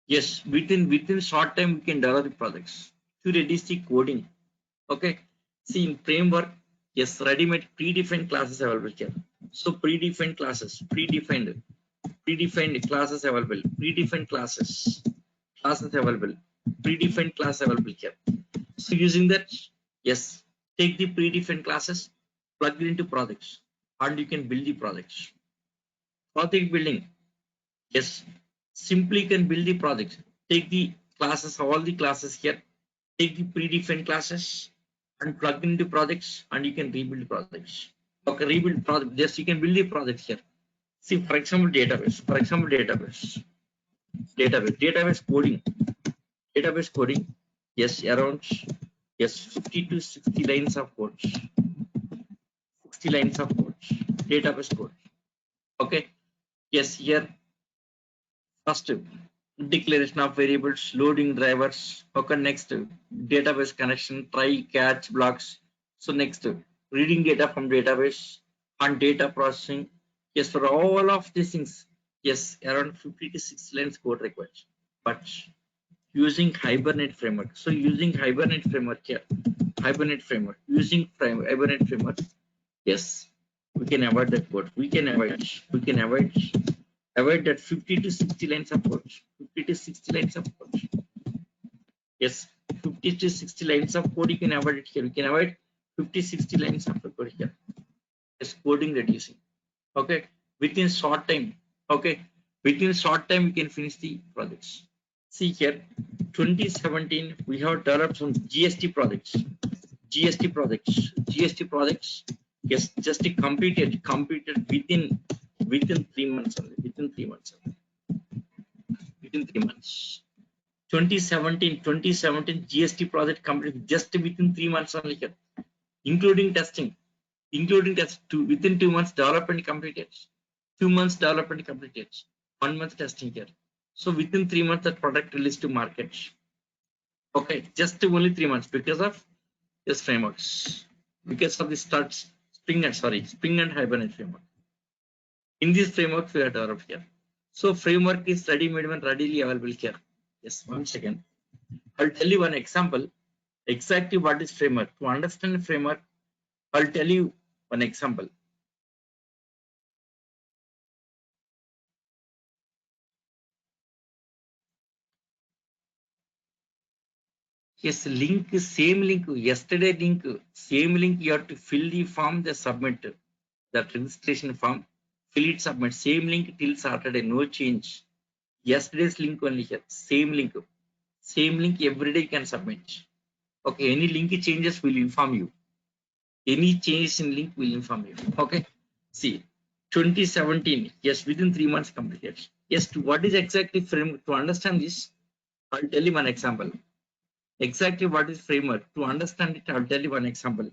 Speaker 1: Yes, within short time we can develop the projects to reduce the coding. Okay. See in framework, yes, ready-made predefined classes available here. So predefined classes, predefined classes available, predefined classes available, predefined class available here. So using that, yes, take the predefined classes, plug it into projects, and you can build the projects. Project building. Yes, simply can build the project. Take the classes, all the classes here. Take the predefined classes and plug into projects, and you can rebuild projects. Okay, rebuild project. Just you can build the project here. See, for example, database. For example, database coding. Database coding. Yes, around 50 to 60 lines of code. 60 lines of code. Database code. Okay. Yes, here first declaration of variables, loading drivers. Okay, next database connection, try, catch, blocks. So next reading data from database and data processing. Yes, for all of these things, yes, around 50 to 60 lines code required. But using Hibernate framework. So using Hibernate framework here, Hibernate framework, using Hibernate framework, yes, we can avoid that code. We can avoid that 50 to 60 lines of code. 50 to 60 lines of code. Yes, 50 to 60 lines of code you can avoid it here. We can avoid 50 60 lines of code here. Yes, coding reducing. Okay, within short time. Okay, within short time we can finish the projects. See here, 2017 we have developed some GST projects. GST projects. Yes, just completed within 3 months only. Within 3 months. 2017 GST project completed just within 3 months only here, including testing, within 2 months development completed, 2 months development completed, 1 month testing here. So within 3 months that product released to market. Okay, just only 3 months because of this frameworks, because of the Spring and Hibernate framework. In this framework we are developed here. So framework is ready-made and readily available here. Yes, 1 second. I'll tell you one example. Exactly what is framework. To understand framework, I'll tell you one example. Yes, same link, yesterday link, same link. You have to fill the form, the submit that registration form, fill it, submit. Same link till Saturday, no change. Yesterday's link only here, same link every day you can submit. Okay, any link changes will inform you. Any changes in link will inform you. Okay, see 2017, yes, within 3 months completed. Yes, to what is exactly framework? To understand this, I'll tell you one example. Exactly what is framework? To understand it, I'll tell you one example.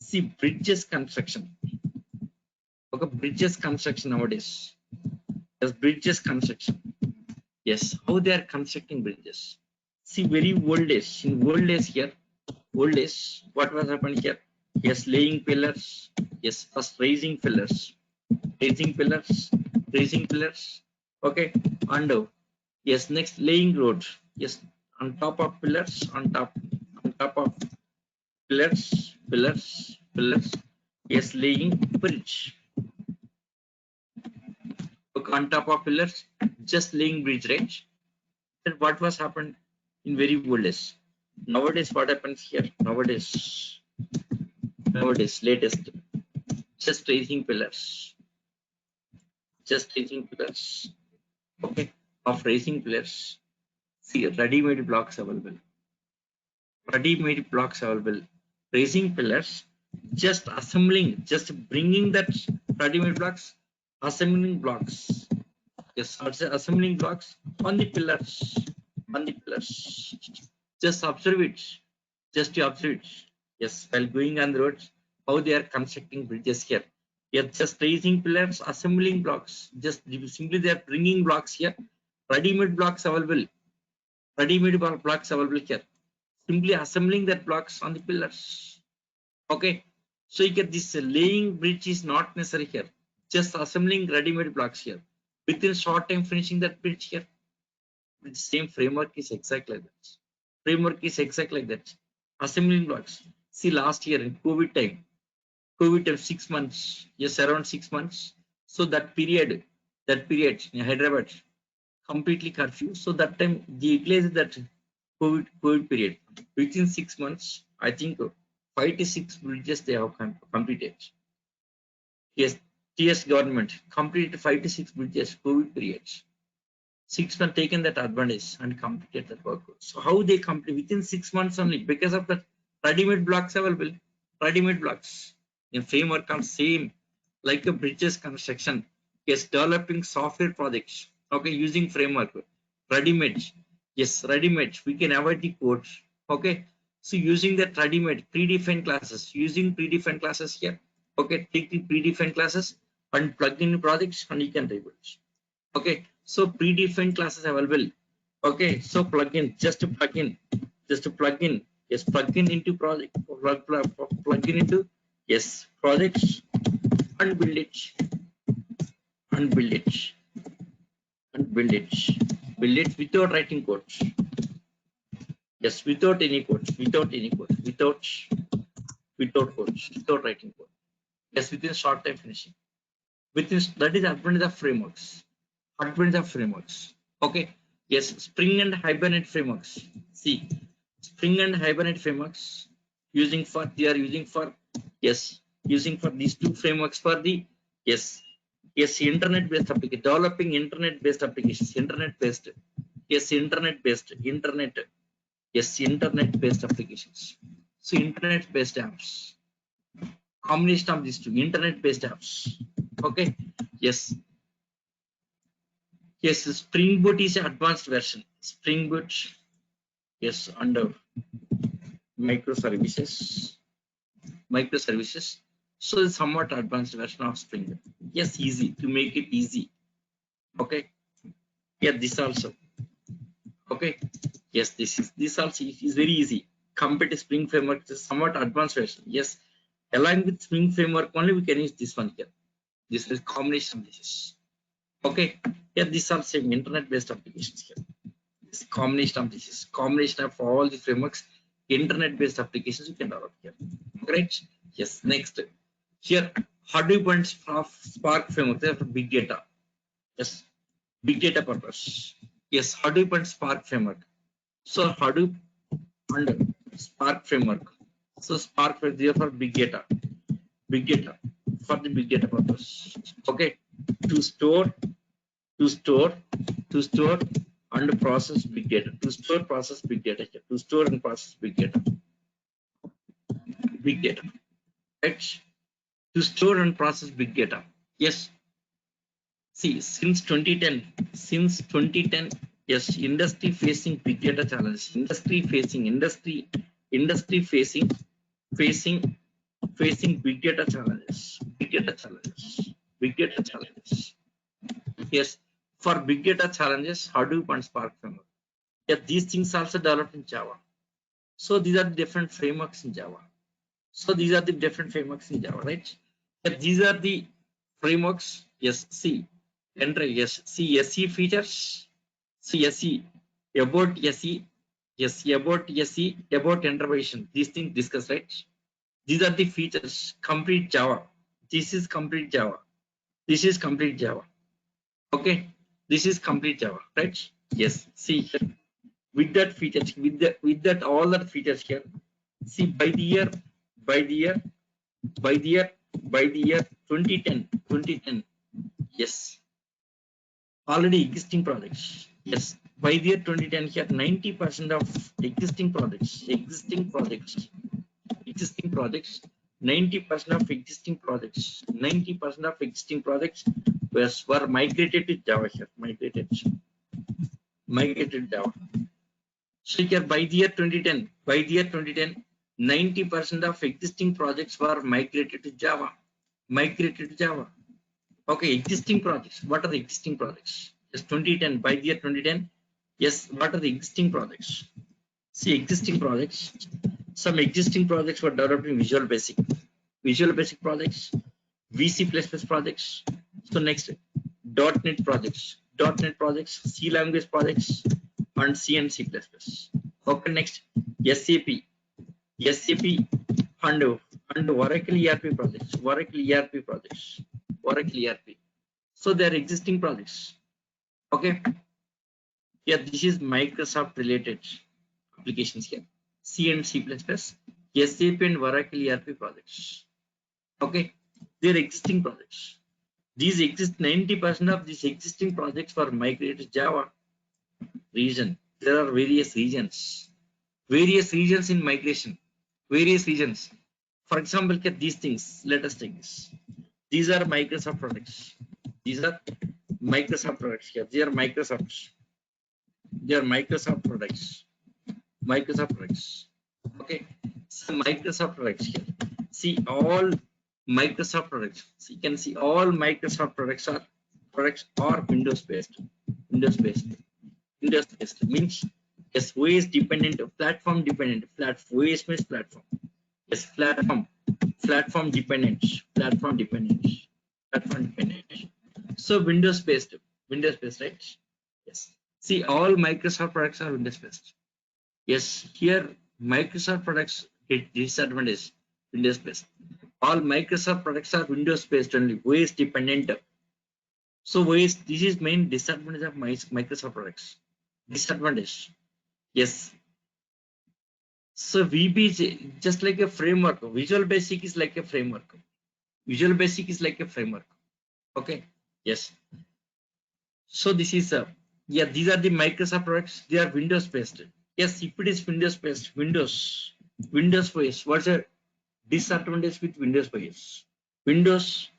Speaker 1: See, bridges construction. Okay, bridges construction nowadays. Yes, bridges construction. Yes, how they are constructing bridges. See, very old days. In old days here, what was happening here? Yes, laying pillars. Yes, first raising pillars. Okay, and yes, next laying road. Yes, on top of pillars, on top of pillars. Yes, laying bridge. Okay, on top of pillars, just laying bridge, right? Then what was happened in very old days? Nowadays, what happens here? Nowadays, latest, just raising pillars. Okay, of raising pillars. See, ready-made blocks available. Raising pillars, just assembling, just bringing that ready-made blocks, assembling blocks. Yes, assembling blocks on the pillars. Just observe it. Yes, while going on the roads, how they are constructing bridges here. Yes, just raising pillars, assembling blocks. Just simply they are bringing blocks here. Ready-made blocks available. Here. Simply assembling that blocks on the pillars. Okay. So you get this laying bridge is not necessary here. Just assembling ready-made blocks here. Within short time finishing that bridge here. The same framework is exactly like that. Assembling blocks. See, last year in COVID time, 6 months, yes, around 6 months. So that period in Hyderabad, completely curfew. So that time they utilized that COVID period. Within 6 months, I think 5 to 6 bridges they have completed. Yes, TS government completed 5 to 6 bridges COVID periods. 6 months taken that advantage and completed that work. So how they complete within 6 months only because of that ready-made blocks available. Ready-made blocks in framework are same like a bridges construction. Yes, developing software projects. Okay, using framework. Ready-made. Yes, ready-made. We can avoid the code. Okay. So using that ready-made predefined classes. Using predefined classes here. Okay, take the predefined classes and plug in projects and you can rebuild. Okay, so predefined classes available. Okay, so plug in. Yes, plug in into project. Plug in into yes projects and build it. Build it without writing code. Yes, without any code. Without writing code. Yes, within short time finishing. That is advantage of frameworks. Okay. Yes, Spring and Hibernate frameworks. See, Spring and Hibernate frameworks using for these two frameworks for the internet-based application, developing internet-based applications, internet-based applications. So internet-based apps, combination of these two internet-based apps. Okay, yes, Spring Boot is an advanced version. Spring Boot Yes, under microservices. Microservices. So it's somewhat advanced version of Spring. Yes, easy to make it easy. Okay. Yeah, this also. Okay. Yes, this also is very easy. Compared to Spring Framework, it's a somewhat advanced version. Yes, aligned with Spring Framework only we can use this one here. This is combination of this. Okay. Yeah, these are same internet-based applications here. This combination of this is combination of all the frameworks, internet-based applications you can develop here. Great. Yes. Next, here Hadoop and Spark framework. They are for big data. Yes, big data purpose. Yes, Hadoop and Spark framework. So Hadoop and Spark framework. So Spark framework they are for big data for the big data purpose. Okay, to store and process big data. To store, process big data. To store and process big data. Big data. Right? To store and process big data. Yes. See, since 2010, yes, industry facing big data challenge. Industry facing big data challenges. Big data challenges. Yes, for big data challenges, Hadoop and Spark framework. Yeah, these things also developed in Java. So these are the different frameworks in Java. Right? Yeah, these are the frameworks. Yes, see, enter. Yes, see SE features. See SE about SE. Yes, about SE about intervention. These things discussed, right? These are the features. Complete Java. This is complete Java. Okay, this is complete Java, right? Yes. See here with that features, with that all that features here. See by the year, by the year, by the year, by the year 2010. Yes, already existing projects. Yes, by the year 2010 here 90% of existing projects, 90% of existing projects, 90% of existing projects were migrated to Java here, migrated Java. So here by the year 2010, 90% of existing projects were migrated to Java. Okay, existing projects. What are the existing projects? Yes, 2010, by the year 2010. Yes, what are the existing projects? See, existing projects. Some existing projects were developed in Visual Basic projects, VC++ projects. So next, .NET projects, C language projects, and C and C++. Okay, next, SAP, and Oracle ERP projects, So they are existing projects. Okay. Yeah, this is Microsoft related applications here. C and C++, SAP and Oracle ERP projects. Okay, they're existing projects. These exist 90% of these existing projects were migrated to Java region. There are various regions in migration, various regions. For example, get these things. Let us take this. These are Microsoft products. Here. They are Microsoft products. Okay. So Microsoft products here. See all Microsoft products. So you can see all Microsoft products are Windows based. Means yes, OS dependent, platform dependent. OS means platform. Yes, platform dependent. So Windows based, right? Yes. See, all Microsoft products are Windows based. Yes, here Microsoft products disadvantage Windows based. All Microsoft products are Windows based only, OS dependent. So OS, this is main disadvantage of Microsoft products. Disadvantage. Yes. So VB is just like a framework. Visual Basic is like a framework. Okay. Yes. So this is yeah, these are the Microsoft products. They are Windows based. Yes, if it is Windows based, Windows OS. What's the disadvantage with Windows OS? Windows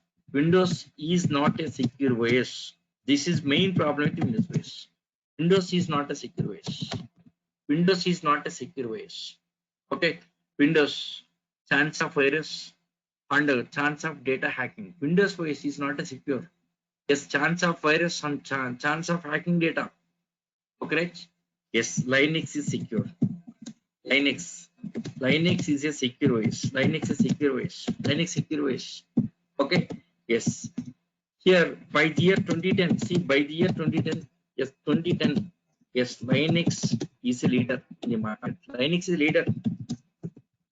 Speaker 1: is not a secure OS. This is main problem with Windows OS. Windows is not a secure OS. Windows is not a secure OS. Okay, Windows chance of virus and chance of data hacking. Windows OS is not a secure. Yes, chance of virus and chance of hacking data. Okay, right? Yes, Linux is secure. Linux is a secure OS. Linux is secure OS. Linux secure OS. Okay. Yes. Here by the year 2010. See, by the year 2010. Yes, 2010. Yes, Linux is a leader in the market. Linux is a leader.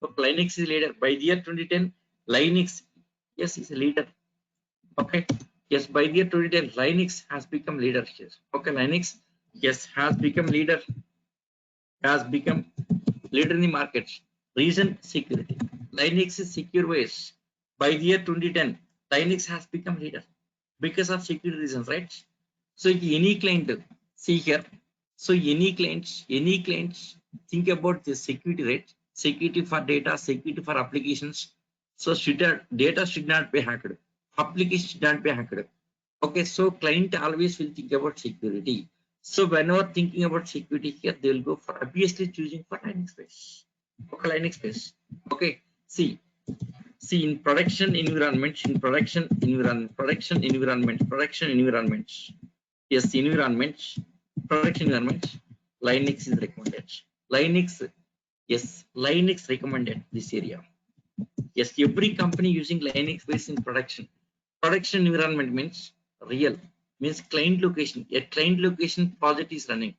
Speaker 1: Okay, Linux is a leader. By the year 2010, Linux, yes, is a leader. Okay. Yes, by the year 2010, Linux has become leader here. Okay, Linux, yes, has become leader. Has become leader in the market. Reason, security. Linux is secure OS. By the year 2010, Linux has become leader because of security reasons, right? So any client, see here. So any clients think about the security, right? Security for data, security for applications. So data should not be hacked. Application should not be hacked. Okay, so client always will think about security. So whenever thinking about security here, they will go for obviously choosing for Linux base. Okay, Linux base. Okay, see in production environments, production environments. Yes, environments, production environments. Linux is recommended. Linux, yes, Linux recommended this area. Yes, every company using Linux based in production. Production environment means real, means client location. A client location project is running.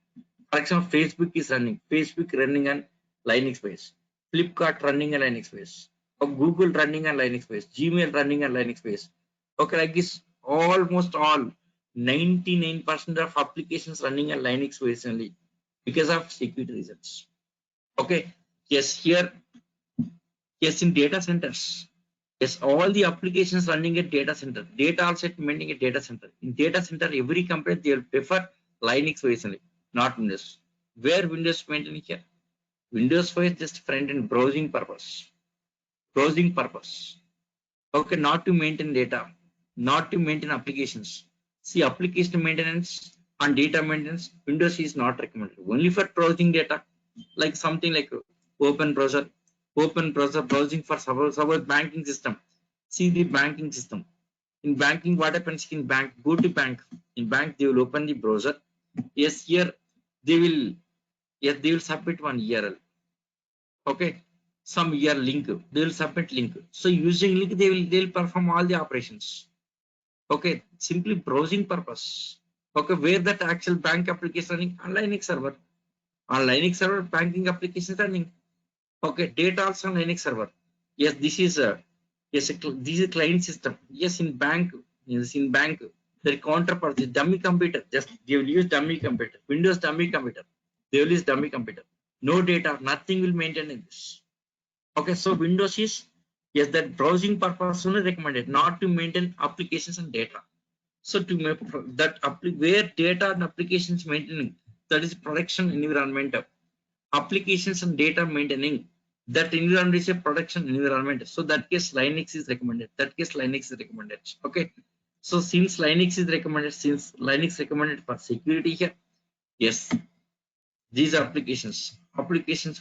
Speaker 1: For example, Facebook is running. Facebook running on Linux base. Flipkart running on Linux base. Or Google running on Linux base. Gmail running on Linux base. Okay, like this, almost all 99% of applications running on Linux base only because of security reasons. Okay, yes, here, yes, in data centers. Yes, all the applications running at data center, data also maintaining a data center. In data center, every company they will prefer Linux OS only, not Windows. Where Windows maintain here? Windows OS just front end browsing purpose. Browsing purpose. Okay, not to maintain data, not to maintain applications. See, application maintenance and data maintenance, Windows is not recommended. Only for browsing data, like something like open browser browsing for suppose banking system. See the banking system. In banking, what happens in bank? Go to bank. In bank, they will open the browser. Yes, here they will, yes, they will submit one URL. Okay, some URL link. They will submit link. So using link, they will perform all the operations. Okay, simply browsing purpose. Okay, where that actual bank application running on Linux server. On Linux server, banking application running. Okay, data also on Linux server. Yes, this is a, yes, this is a client system. Yes, in bank, the counterpart, the dummy computer. Just they will use dummy computer, Windows dummy computer. They will use dummy computer. No data, nothing will maintain in this. Okay, so Windows is, yes, that browsing purpose only recommended, not to maintain applications and data. So to make that where data and applications maintaining, that is production environment. Applications and data maintaining, that environment is a production environment. So that case Linux is recommended. Okay. So since Linux is recommended, since Linux recommended for security here, yes, these applications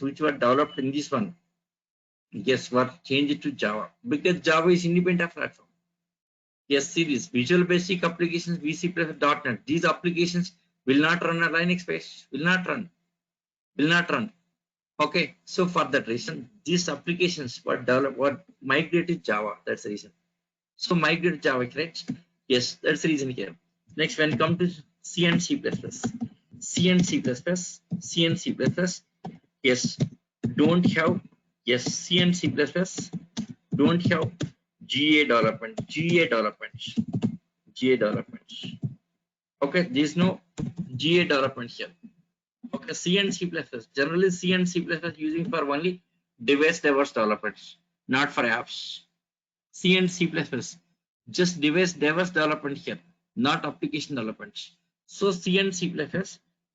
Speaker 1: which were developed in this one, yes, were changed to Java because Java is independent platform. Yes, series Visual Basic applications, VC plus .NET. These applications will not run a Linux base. Will not run. Okay, so for that reason, these applications were developed, were migrated to Java. That's the reason. So migrated Java, correct? Yes, that's the reason here. Next, when come to C and C++, yes, don't have, yes, C and C++ don't have GA development. Okay, there is no GA development here. Okay, C and C++. Generally, C and C++ using for only device developments, not for apps. C and C++, just device development here, not application developments. So C and C++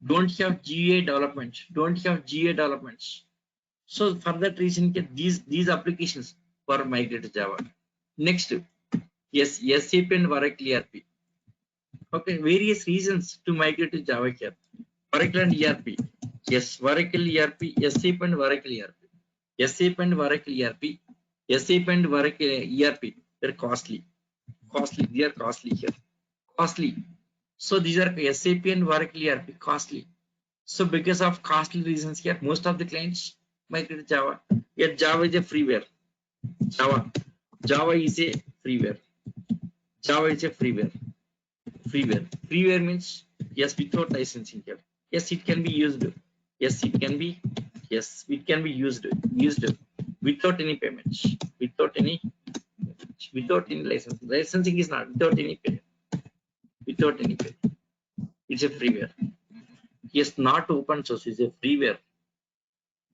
Speaker 1: don't have GA developments. So for that reason, these applications were migrated to Java. Next, yes, SAP and Oracle ERP. Okay, various reasons to migrate to Java here. Oracle and ERP. Yes, Oracle ERP, SAP and Oracle ERP. SAP and Oracle ERP. SAP and Oracle ERP. They're costly. Costly. They are costly here. Costly. So these are SAP and Oracle ERP costly. So because of costly reasons here, most of the clients migrate to Java. Yet Java is a freeware. Java is a freeware. Java is a freeware. Freeware. Freeware means yes, without licensing here. Yes, it can be used. Yes, it can be. Yes, it can be used without any payments. Without any licensing. Licensing is not without any payment. Without any payment. It's a freeware. Yes, not open source. It's a freeware.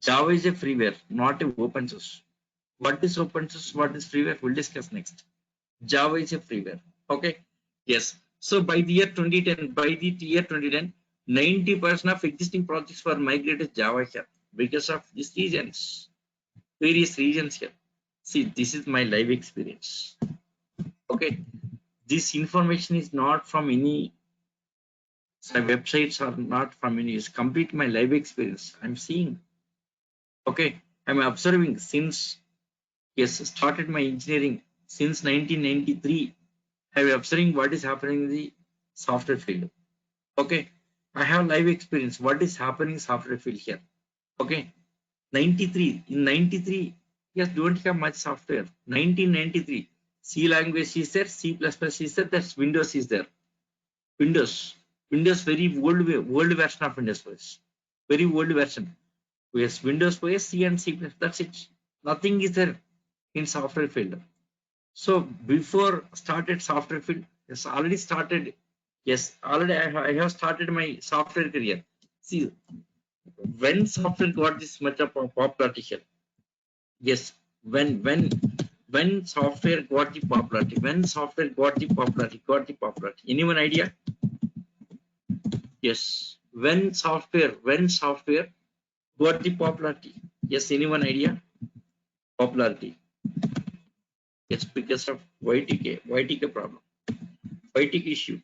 Speaker 1: Java is a freeware, not a open source. What is open source? What is freeware? We'll discuss next. Java is a freeware. Okay. Yes. So by the year 2010, 90% of existing projects were migrated to Java here because of these reasons, various reasons here. See, this is my live experience. Okay. This information is not from any websites or not from any. It's complete my live experience. I'm seeing. Okay. I'm observing since started my engineering since 1993. I'm observing what is happening in the software field. Okay, I have live experience. What is happening in software field here? Okay, 93 in 93. Yes, don't have much software. 1993, C language is there, C++ is there. That's Windows is there. Windows very old version of Windows OS. Very old version. Yes, Windows OS, C and C++. That's it. Nothing is there in software field. So before started software field, yes, already started. Yes, already I have started my software career. See, when software got this much of popularity here. Yes, when software got the popularity, got the popularity. Anyone idea? Yes, when software got the popularity. Yes, anyone idea? Popularity. It's because of YTK problem. YTK issue.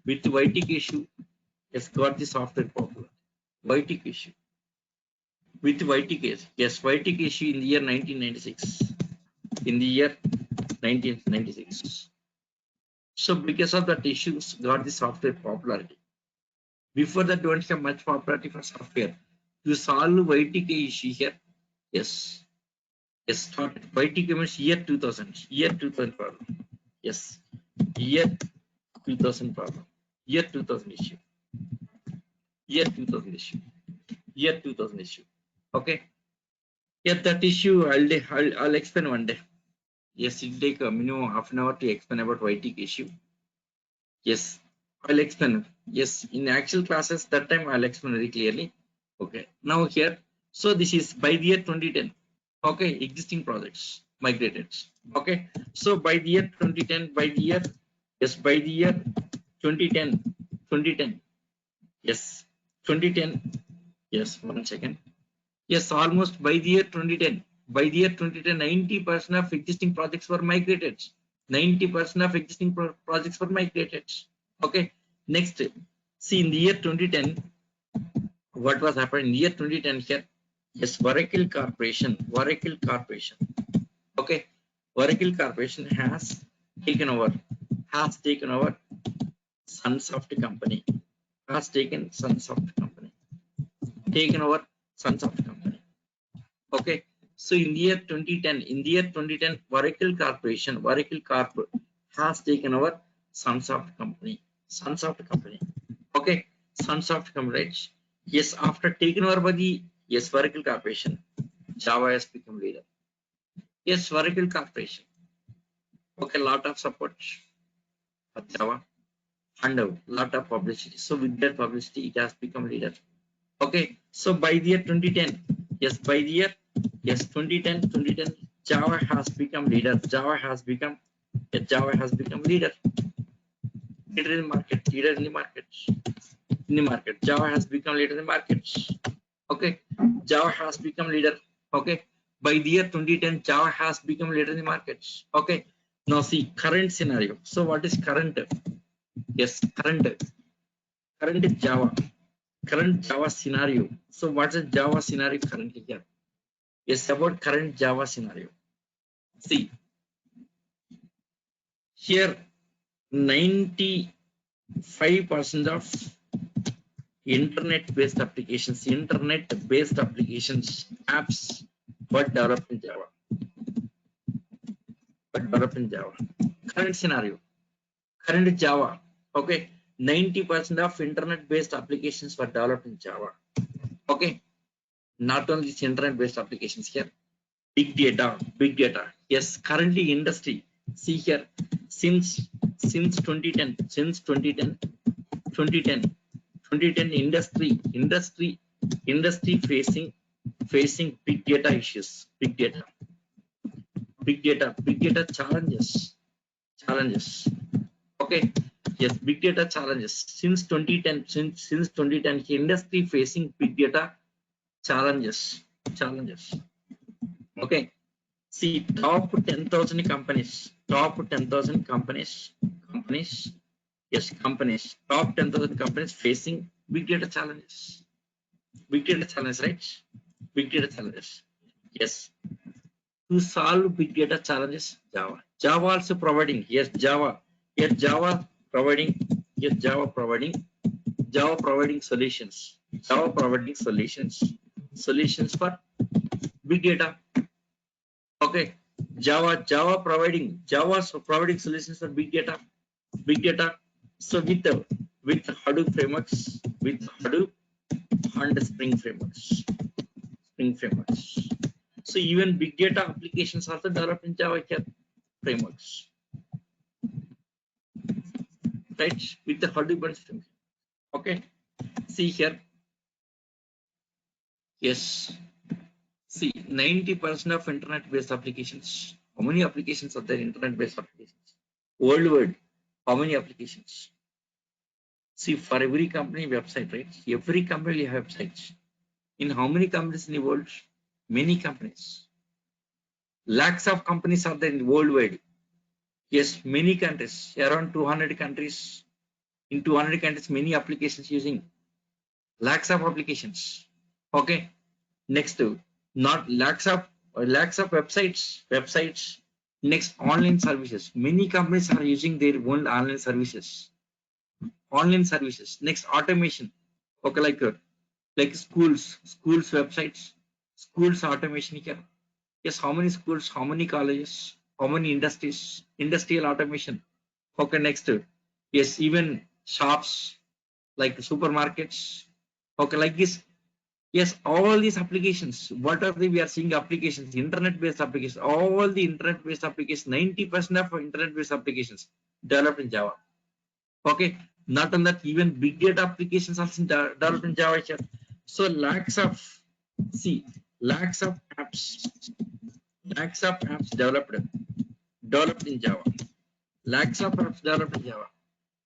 Speaker 1: With YTK issue, it's got the software popular. YTK issue. With YTK, yes, YTK issue in the year 1996. In the year 1996. So because of that issues, got the software popularity. Before that, don't have much popularity for software. To solve YTK issue here, yes, started. YTK means year 2000. Year 2000 problem. Yes, year 2000 problem. Year 2000 issue. Year 2000 issue. Year 2000 issue. Okay. Yeah, that issue I'll explain one day. Yes, it'll take a minimum half an hour to explain about YTK issue. Yes, I'll explain. Yes, in actual classes that time I'll explain very clearly. Okay. Now here, so this is by the year 2010. Okay, existing projects migrated. Okay. So by the year 2010, by the year 2010. Yes, 2010. Yes, 1 second. Yes, almost by the year 2010. By the year 2010, 90% of existing projects were migrated. 90% of existing projects were migrated. Okay. Next, see in the year 2010, what was happening in the year 2010 here? Yes, Oracle Corporation. Okay, Oracle Corporation has taken over. Sunsoft company. Taken over Sunsoft company. Okay. So in the year 2010, Oracle Corp has taken over Sunsoft company. Okay, Sunsoft company. Right? Yes, after taken over by the Oracle Corporation, Java has become leader. Yes, Oracle Corporation. Okay, lot of support for Java and a lot of publicity. So with that publicity, it has become leader. Okay, so by the year 2010, by the year 2010, Java has become leader. Java has become leader. Leader in the market. Java has become leader in the market. Okay, Java has become leader. Okay, by the year 2010, Java has become leader in the market. Okay, now see current scenario. So what is current? Yes, current is Java. current Java scenario. So what's the Java scenario currently here? Yes, about current Java scenario. See, here 95% of internet-based applications, apps were developed in Java. Current scenario, current Java. Okay, 90% of internet-based applications were developed in Java. Okay, not only internet-based applications here. Big data. Yes, currently industry. See here, since 2010, 2010 industry facing big data issues, big data challenges. Okay, yes, big data challenges since 2010, since 2010, industry facing big data challenges. Okay, see, top 10,000 companies, yes, top 10,000 companies facing big data challenges. Right? Big data challenges. Yes. To solve big data challenges, Java also providing, Java providing, Java providing solutions. Solutions for big data. Okay. Java providing solutions for big data. So with Hadoop frameworks, and Spring frameworks. So even big data applications also developed in Java frameworks, right? With the Hadoop and Spring. Okay. See here. Yes. See, 90% of internet-based applications. How many applications are there? Internet-based applications worldwide. How many applications? See, for every company website, right? Every company have websites. In how many companies in the world? Many companies. Lakhs of companies are there in worldwide. Yes, many countries, around 200 countries. In 200 countries, many applications using lakhs of applications. Okay. Next, not lakhs of websites. Next, online services. Many companies are using their own online services. Next, automation. Okay, like schools websites, schools automation here. Yes, how many schools, how many colleges, how many industries, industrial automation. Okay, next, yes, even shops like supermarkets. Okay, like this. Yes, all these applications. What are we are seeing applications? Internet-based applications. All the internet-based applications. 90% of internet-based applications developed in Java. Okay, not on that, even big data applications also developed in Java here. So lakhs of apps developed in Java. Lakhs of apps developed in Java.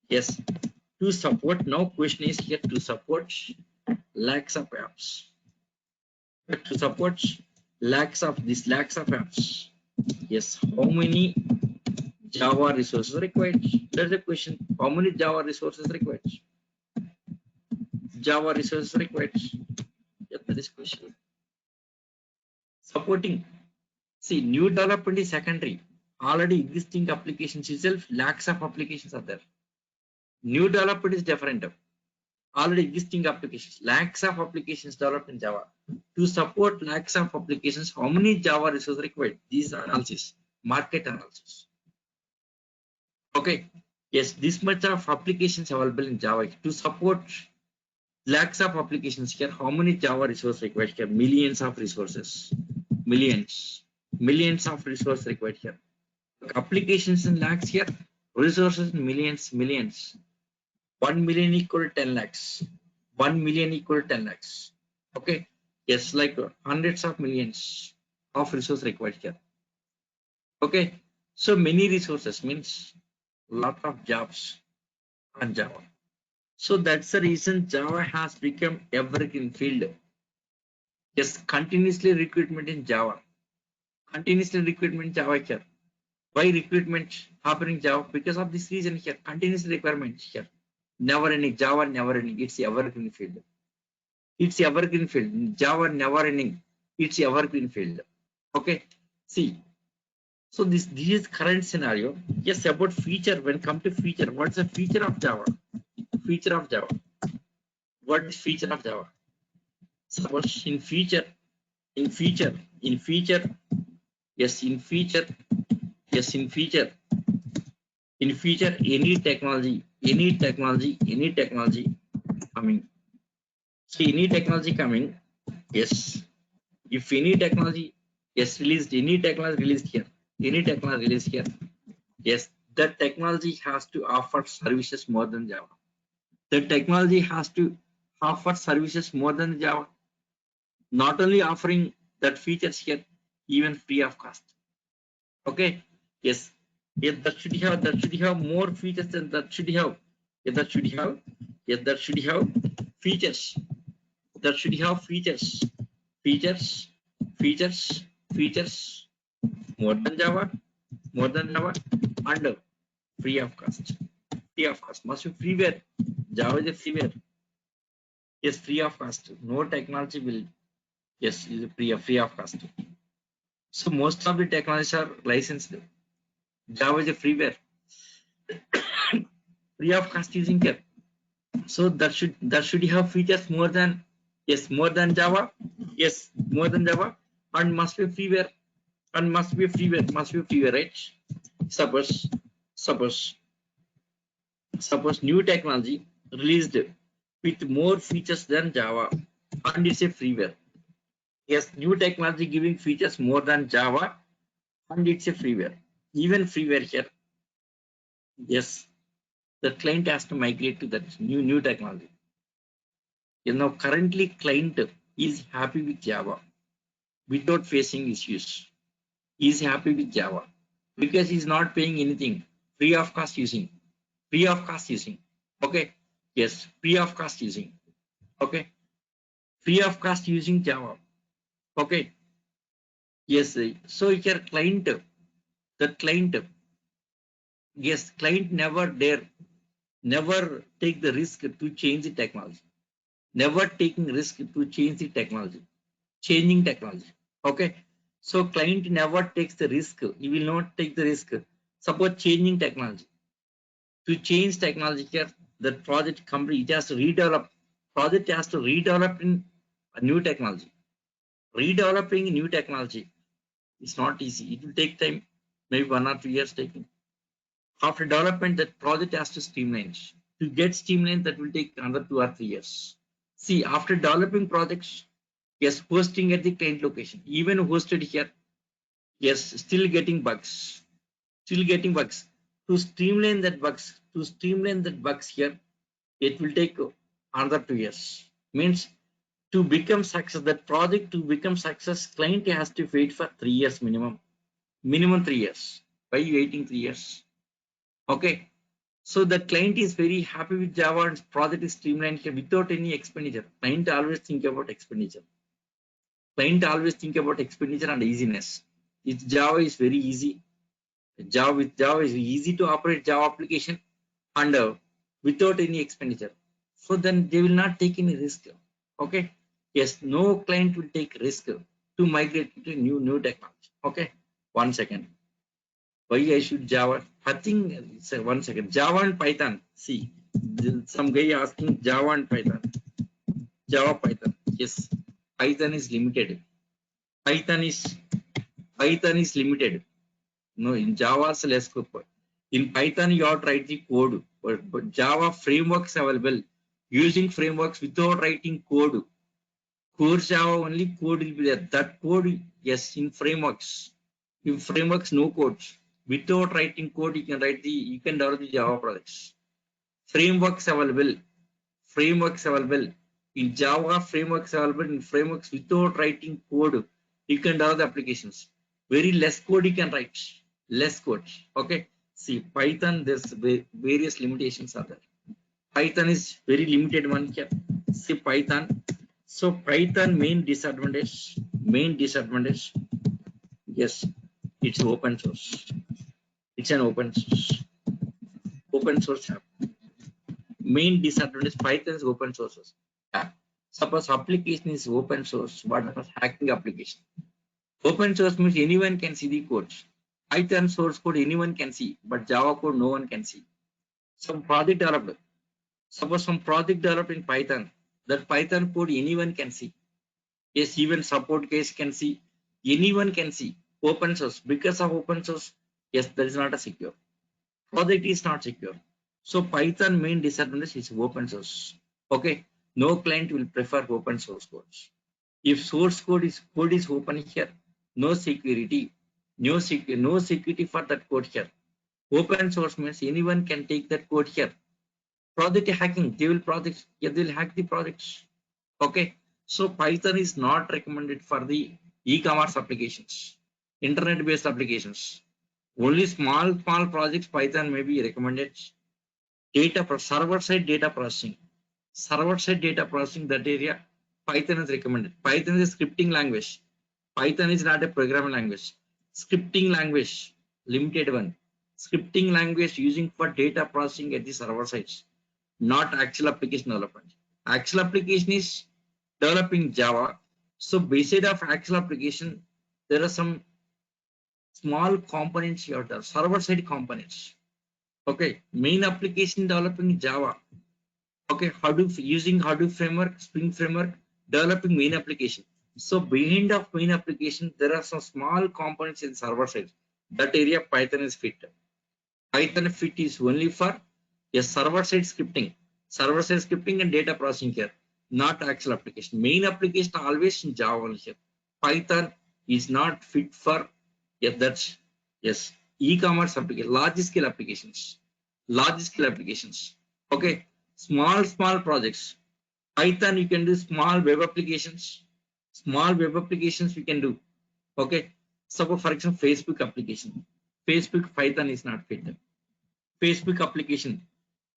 Speaker 1: Yes, to support. Now question is here, to support lakhs of apps. To support lakhs of apps. Yes, how many Java resources required? That's the question. How many Java resources required? Java resources required. Yeah, that is question. Supporting. See, new development is secondary. Already existing applications itself, lakhs of applications are there. New development is different. Already existing applications, lakhs of applications developed in Java. To support lakhs of applications, how many Java resources required? These are analysis, market analysis. Okay. Yes, this much of applications available in Java to support lakhs of applications here. How many Java resources required here? Millions of resources. Millions of resources required here. Applications in lakhs here. Resources in millions. 1 million equal to 10 lakhs. 1 million equal to 10 lakhs. Okay. Yes, like hundreds of millions of resources required here. Okay. So many resources means lot of jobs on Java. So that's the reason Java has become evergreen field. Yes, continuously recruitment in Java. Here. Why recruitment happening Java? Because of this reason here. Continuous requirement here. Never ending Java, never ending. It's evergreen field. It's evergreen field. Java never ending. It's evergreen field. Okay. See. So this is current scenario. Yes, about feature. When come to feature, what's the feature of Java? Feature of Java. What is feature of Java? Suppose in feature, in feature, in feature, yes, in feature, yes, in feature, in feature, any technology, any technology, any technology coming. See, any technology coming, yes. If any technology, yes, released, any technology released here, any technology released here, yes, the technology has to offer services more than Java. The technology has to offer services more than Java. Not only offering that features here, even free of cost. Okay. Yes. Yes, that should have more features than that should have. Yes, that should have. Yes, that should have features. That should have features. Features. Features. Features. More than Java. More than Java. And free of cost. Free of cost. Must be freeware. Java is a freeware. Yes, free of cost. No technology will. Yes, is free of cost. So most of the technologies are licensed. Java is a freeware. Free of cost using here. So that should have features more than, yes, more than Java. Yes, more than Java, and must be freeware, and must be freeware, right? Suppose suppose suppose new technology released with more features than Java, and it's a freeware. Yes, new technology giving features more than Java, and it's a freeware. Even freeware here. Yes, the client has to migrate to that new technology. Currently client is happy with Java without facing issues. He is happy with Java because he's not paying anything, free of cost using, free of cost using. Okay. Yes, free of cost using. Okay. Free of cost using Java. Okay. Yes. So your client, the client, yes, client never dare, never take the risk to change the technology. Never taking risk to change the technology. Changing technology. Okay. So client never takes the risk. He will not take the risk. Suppose changing technology. To change technology here, the project company it has to redevelop. Project has to redevelop in a new technology. Redeveloping new technology is not easy. It will take time, maybe 1 or 2 years taking. After development, that project has to streamline. To get streamlined, that will take another 2 or 3 years. See, after developing projects, yes, hosting at the client location, even hosted here, yes, still getting bugs, still getting bugs. To streamline that bugs, here, it will take another 2 years. Means to become success, that project to become success, client has to wait for 3 years minimum. Minimum 3 years. Why waiting 3 years? Okay. So the client is very happy with Java and project is streamlined here without any expenditure. Client always think about expenditure. Client always think about expenditure and easiness. It's Java is very easy. Java is easy to operate Java application and without any expenditure. So then they will not take any risk. Okay. Yes, no client will take risk to migrate to new technology. Okay. 1 second. Why I should Java? I think 1 second. Java and Python. See, some guy asking Java and Python. Java Python. Yes. Python is limited. Python is Python is limited. No, in Java is less scope. In Python, you have to write the code, but Java frameworks available. Using frameworks without writing code. Core Java only code will be there. That code, yes, in frameworks. In frameworks, no codes. Without writing code, you can develop the Java projects. Frameworks available. Frameworks available. In Java, frameworks available. In frameworks without writing code, you can develop the applications. Very less code you can write. Less code. Okay. See, Python, there's various limitations are there. Python is very limited one here. See Python. So Python main disadvantage, yes, it's open source. It's an open source app. Main disadvantage Python is open source. Yeah. Suppose application is open source. What is hacking application? Open source means anyone can see the code. Python source code anyone can see, but Java code no one can see. Some project developed. Suppose some project developed in Python. That Python code anyone can see. Yes, even support case can see. Anyone can see. Open source. Because of open source, yes, that is not a secure. Project is not secure. So Python main disadvantage is open source. Okay. No client will prefer open source codes. If source code is open here, no security, no security for that code here. Open source means anyone can take that code here. Project hacking, they will hack the projects. Okay, so Python is not recommended for the e-commerce applications, internet-based applications. Only small projects Python may be recommended. Server-side data processing, that area Python is recommended. Python is a scripting language. Python is not a programming language. Scripting language, limited one. Scripting language using for data processing at the server sides, not actual application development. Actual application is developing Java. So beside of actual application, there are some small components here, the server side components. Okay, main application developing Java. Okay, Hadoop, using Hadoop framework, Spring framework, developing main application. So behind of main application, there are some small components in server side. That area Python is fit. Python fit is only for a server side scripting, and data processing here, not actual application. Main application always in Java only here. Python is not fit for that's yes e-commerce application, large scale applications. Okay, small projects. Python you can do small web applications. We can do. Okay, suppose for example Facebook application. Facebook Python is not fit. Facebook application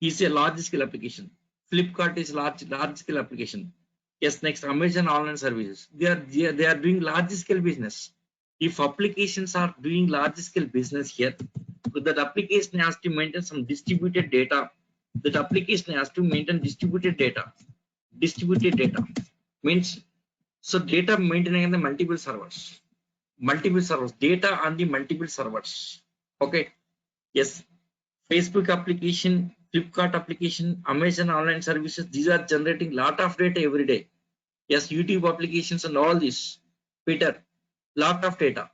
Speaker 1: is a large scale application. Flipkart is large scale application. Yes, next Amazon online services. They are doing large scale business. If applications are doing large scale business here, so that application has to maintain some distributed data. That application has to maintain distributed data. Distributed data means so data maintaining in the multiple servers. Data on the multiple servers. Okay. Yes. Facebook application, Flipkart application, Amazon online services, these are generating lot of data every day. Yes, YouTube applications and all this. Peter, lot of data.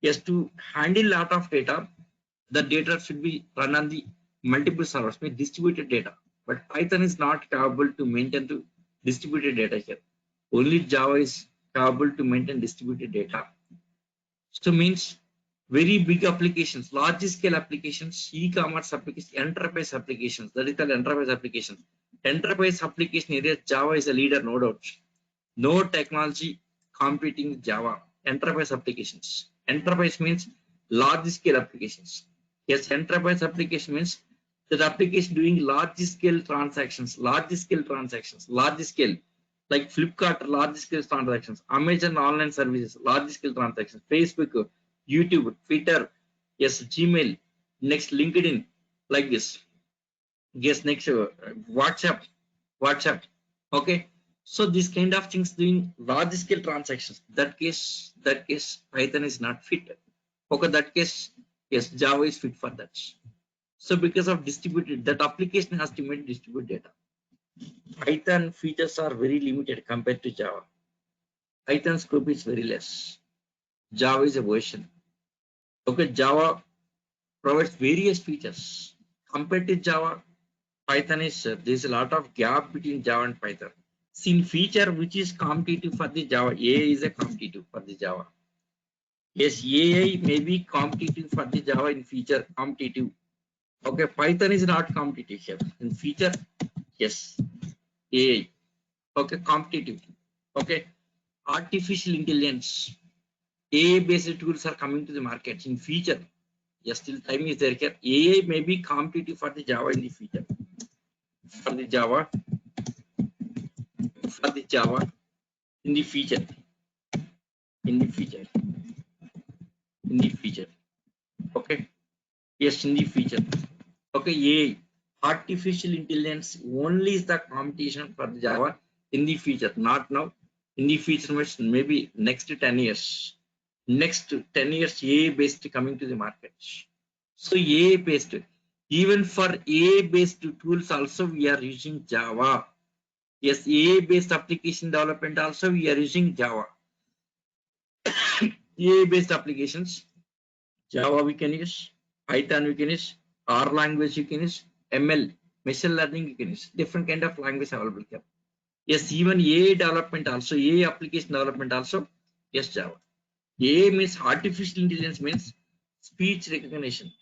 Speaker 1: Yes, to handle lot of data, the data should be run on the multiple servers with distributed data. But Python is not capable to maintain the distributed data here. Only Java is capable to maintain distributed data. So means very big applications, large scale applications, e-commerce applications, enterprise applications, that is called enterprise applications. Enterprise application area, Java is a leader, no doubt. No technology competing with Java. Enterprise applications. Enterprise means large scale applications. Yes, enterprise application means that application doing large scale transactions, large scale, like Flipkart, large scale transactions, Amazon online services, large scale transactions, Facebook, YouTube, Twitter, yes, Gmail, next LinkedIn, like this. Yes, next WhatsApp. Okay. So this kind of things doing large scale transactions. That case Python is not fit. Okay, that case, yes, Java is fit for that. So because of distributed, that application has to make distributed data. Python features are very limited compared to Java. Python scope is very less. Java is a version. Okay, Java provides various features. Compared to Java, Python is there's a lot of gap between Java and Python. See, feature which is competitive for the Java, AI is a competitive for the Java. Yes, AI may be competitive for the Java in feature, competitive. Okay, Python is not competitive here. In feature, yes, AI. Okay, competitive. Okay, artificial intelligence, AI-based tools are coming to the market in feature. Yes, still time is there here. AI may be competitive for the Java in the future. For the Java in the future. Okay. Yes, in the future. Okay, AI, artificial intelligence only is the competition for the Java in the future, not now. In the future means maybe next 10 years. Next 10 years, AI based coming to the market. So AI based, even for AI based tools also we are using Java. Yes, AI based application development also we are using Java. AI based applications, Java we can use, Python we can use, R language you can use, ML, machine learning you can use, different kind of language available here. Yes, even AI development also, AI application development also, yes, Java. AI means artificial intelligence means speech recognition.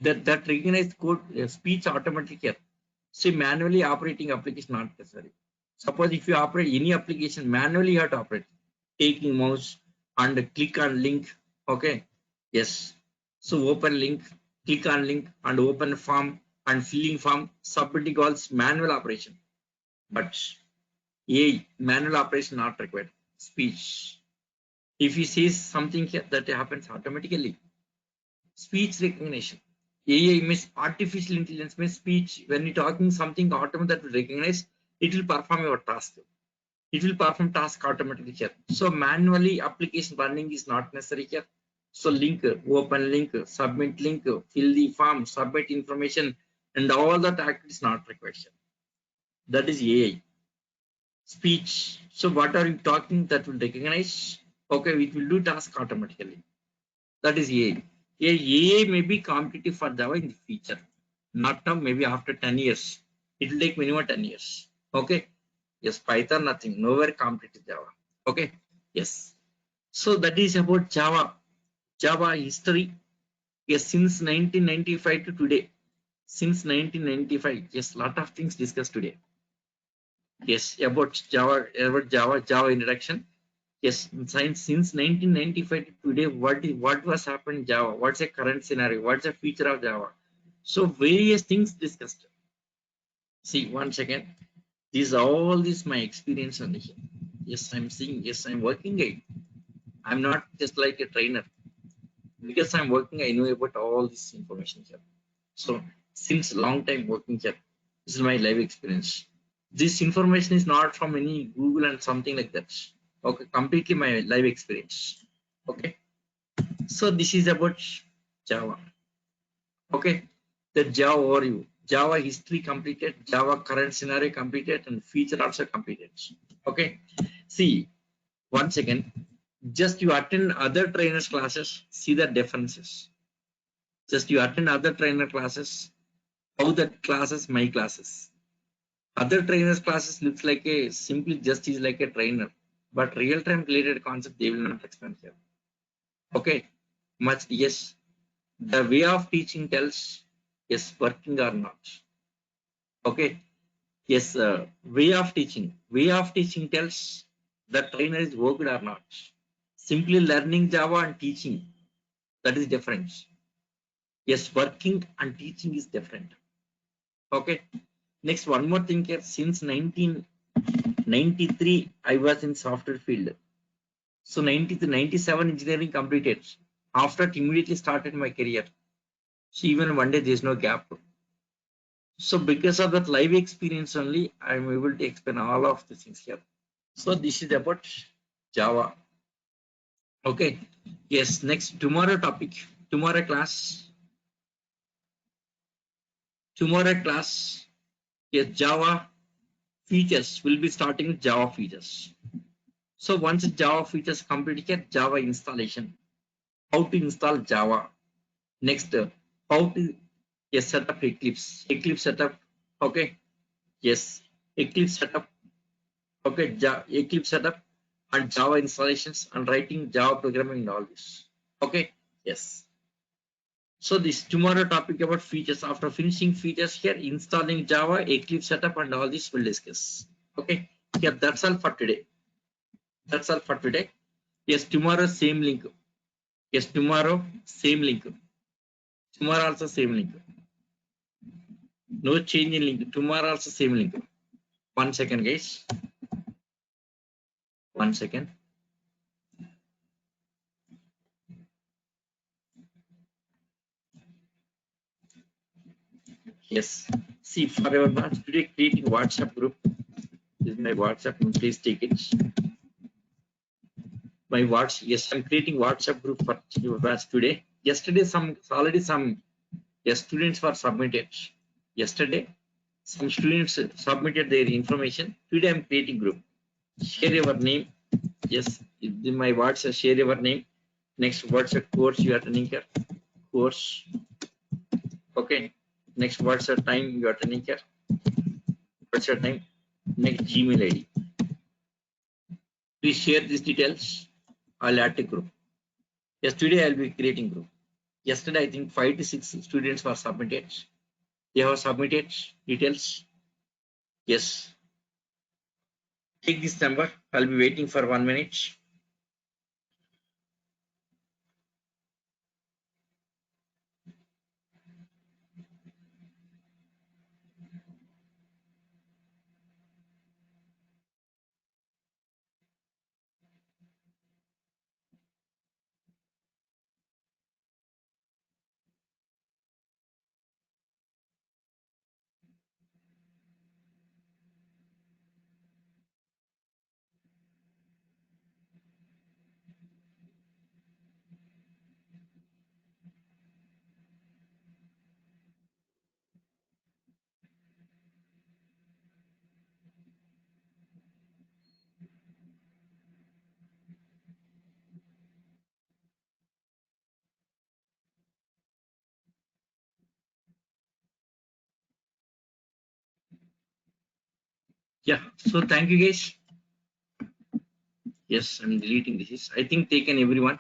Speaker 1: That recognize code speech automatically here. See, manually operating application not necessary. Suppose if you operate any application manually, you have to operate. Taking mouse and click on link. Okay. Yes. So open link, click on link and open form and filling form, submitting all manual operation. But AI manual operation not required. Speech. If you say something here, that happens automatically. Speech recognition. AI means artificial intelligence means speech. When you're talking something automatic that will recognize, it will perform your task. It will perform task automatically here. So manually application running is not necessary here. So link, open link, submit link, fill the form, submit information, and all that act is not required here. That is AI. Speech. So what are you talking that will recognize? Okay, it will do task automatically. That is AI. AI may be competitive for Java in the future. Not now, maybe after 10 years. It will take minimum 10 years. Okay. Yes, Python, nothing. Nowhere competitive Java. Okay. Yes. So that is about Java. Java history. Yes, since 1995 to today. Since 1995. Yes, lot of things discussed today. Yes, about Java introduction. Yes, since 1995 to today, what was happened in Java? What's the current scenario? What's the future of Java? So various things discussed. See, one second. This my experience on here. Yes, I'm seeing. Yes, I'm working it. I'm not just like a trainer. Because I'm working, I know about all this information here. So since long time working here, this is my life experience. This information is not from any Google and something like that. Okay, completely my life experience. Okay, so this is about Java. Okay, the Java overview, Java history completed, Java current scenario completed, and feature also completed. Okay, see, once again, just you attend other trainers classes, see the differences. Just you attend other trainer classes, how that classes, my classes. Other trainers classes looks like a simply just is like a trainer, but real time related concept they will not explain here. Okay, much yes. The way of teaching tells yes working or not. Okay, yes, way of teaching tells the trainer is worked or not. Simply learning Java and teaching, that is different. Yes, working and teaching is different. Okay, next one more thing here. Since 1993 I was in software field. So 97 engineering completed. After that, immediately started my career. So even one day there is no gap. So because of that live experience only, I am able to explain all of the things here. So this is about Java. Okay. Yes. Next tomorrow topic. Tomorrow class. Tomorrow class. Yes, Java features. Will be starting with Java features. So once Java features completed, Java installation. How to install Java. Next, how to yes set up Eclipse. Eclipse setup. Okay. Yes. Eclipse setup. Okay. Eclipse setup and Java installations and writing Java programming and all this. Okay. Yes. So this tomorrow topic about features. After finishing features here, installing Java, Eclipse setup and all this we'll discuss. Okay. Yeah, that's all for today. That's all for today. Yes, tomorrow same link. Yes, tomorrow same link. Tomorrow also same link. No change in link. Tomorrow also same link. 1 second, guys. 1 second. Yes. See, for our batch today, creating WhatsApp group. This is my WhatsApp. Please take it. My WhatsApp. Yes, I'm creating WhatsApp group for class today. Yesterday, already some students were submitted. Yesterday, some students submitted their information. Today, I'm creating group. Share your name. Yes, in my WhatsApp. Share your name. Next WhatsApp course you are attending here. Course. Okay. Next WhatsApp time you are attending here. WhatsApp time. Next Gmail ID. Please share these details. I'll add to group. Yes, today I'll be creating group. Yesterday I think 5 to 6 students were submitted. They have submitted details. Yes. Take this number. I'll be waiting for 1 minute. Yeah. So thank you guys. Yes, I'm deleting this. I think taken everyone.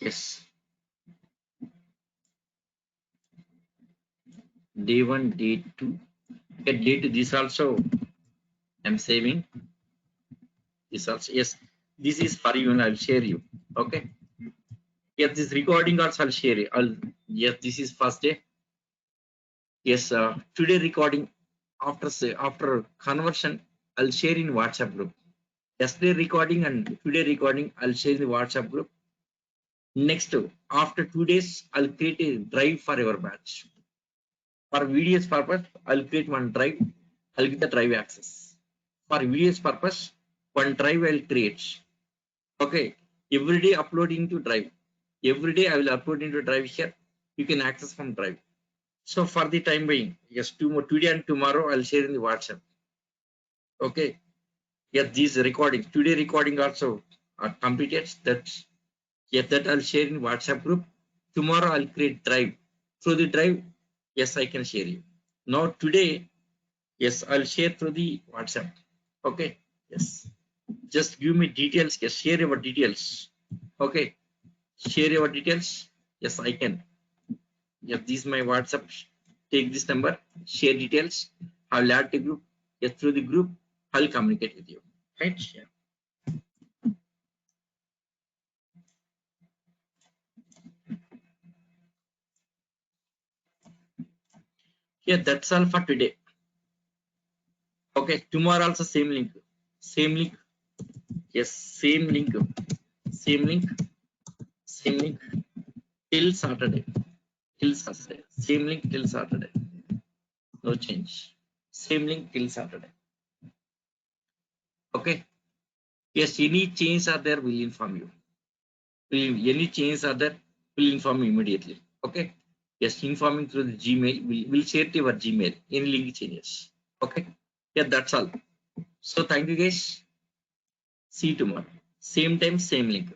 Speaker 1: Yes. Day 1, day 2. Get day 2. This also I'm saving. This also. Yes. This is for you and I'll share you. Okay. Yes, this recording also I'll share it. Yes, this is first day. Yes, today recording after conversion, I'll share in WhatsApp group. Yesterday recording and today recording, I'll share in the WhatsApp group. Next, after 2 days, I'll create a drive for your batch. For videos purpose, I'll create one drive. I'll get the drive access. For videos purpose, one drive I'll create. Okay, every day uploading to drive. Every day I will upload into drive here. You can access from drive. So for the time being, yes, today and tomorrow I'll share in the WhatsApp. Okay. Yeah, these recordings, today recording also are completed. That I'll share in WhatsApp group. Tomorrow I'll create drive. Through the drive, yes, I can share you. Now today, yes, I'll share through the WhatsApp. Okay. Yes. Just give me details. Yes, share your details. Okay. Share your details. Yes, I can. Yes, this is my WhatsApp. Take this number, share details. I'll add the group. Yes, through the group, I'll communicate with you. Right? Yeah. Yeah, that's all for today. Okay, tomorrow also same link. Same link. Yes, same link. Same link. Same link. Till Saturday. Till Saturday. Same link till Saturday. No change. Same link till Saturday. Okay. Yes, any change are there, we'll inform you. Any changes are there, we'll inform you immediately. Okay. Yes, informing through the Gmail. We'll share to your Gmail. Any link changes. Okay. Yeah, that's all. So thank you guys. See you tomorrow. Same time, same link.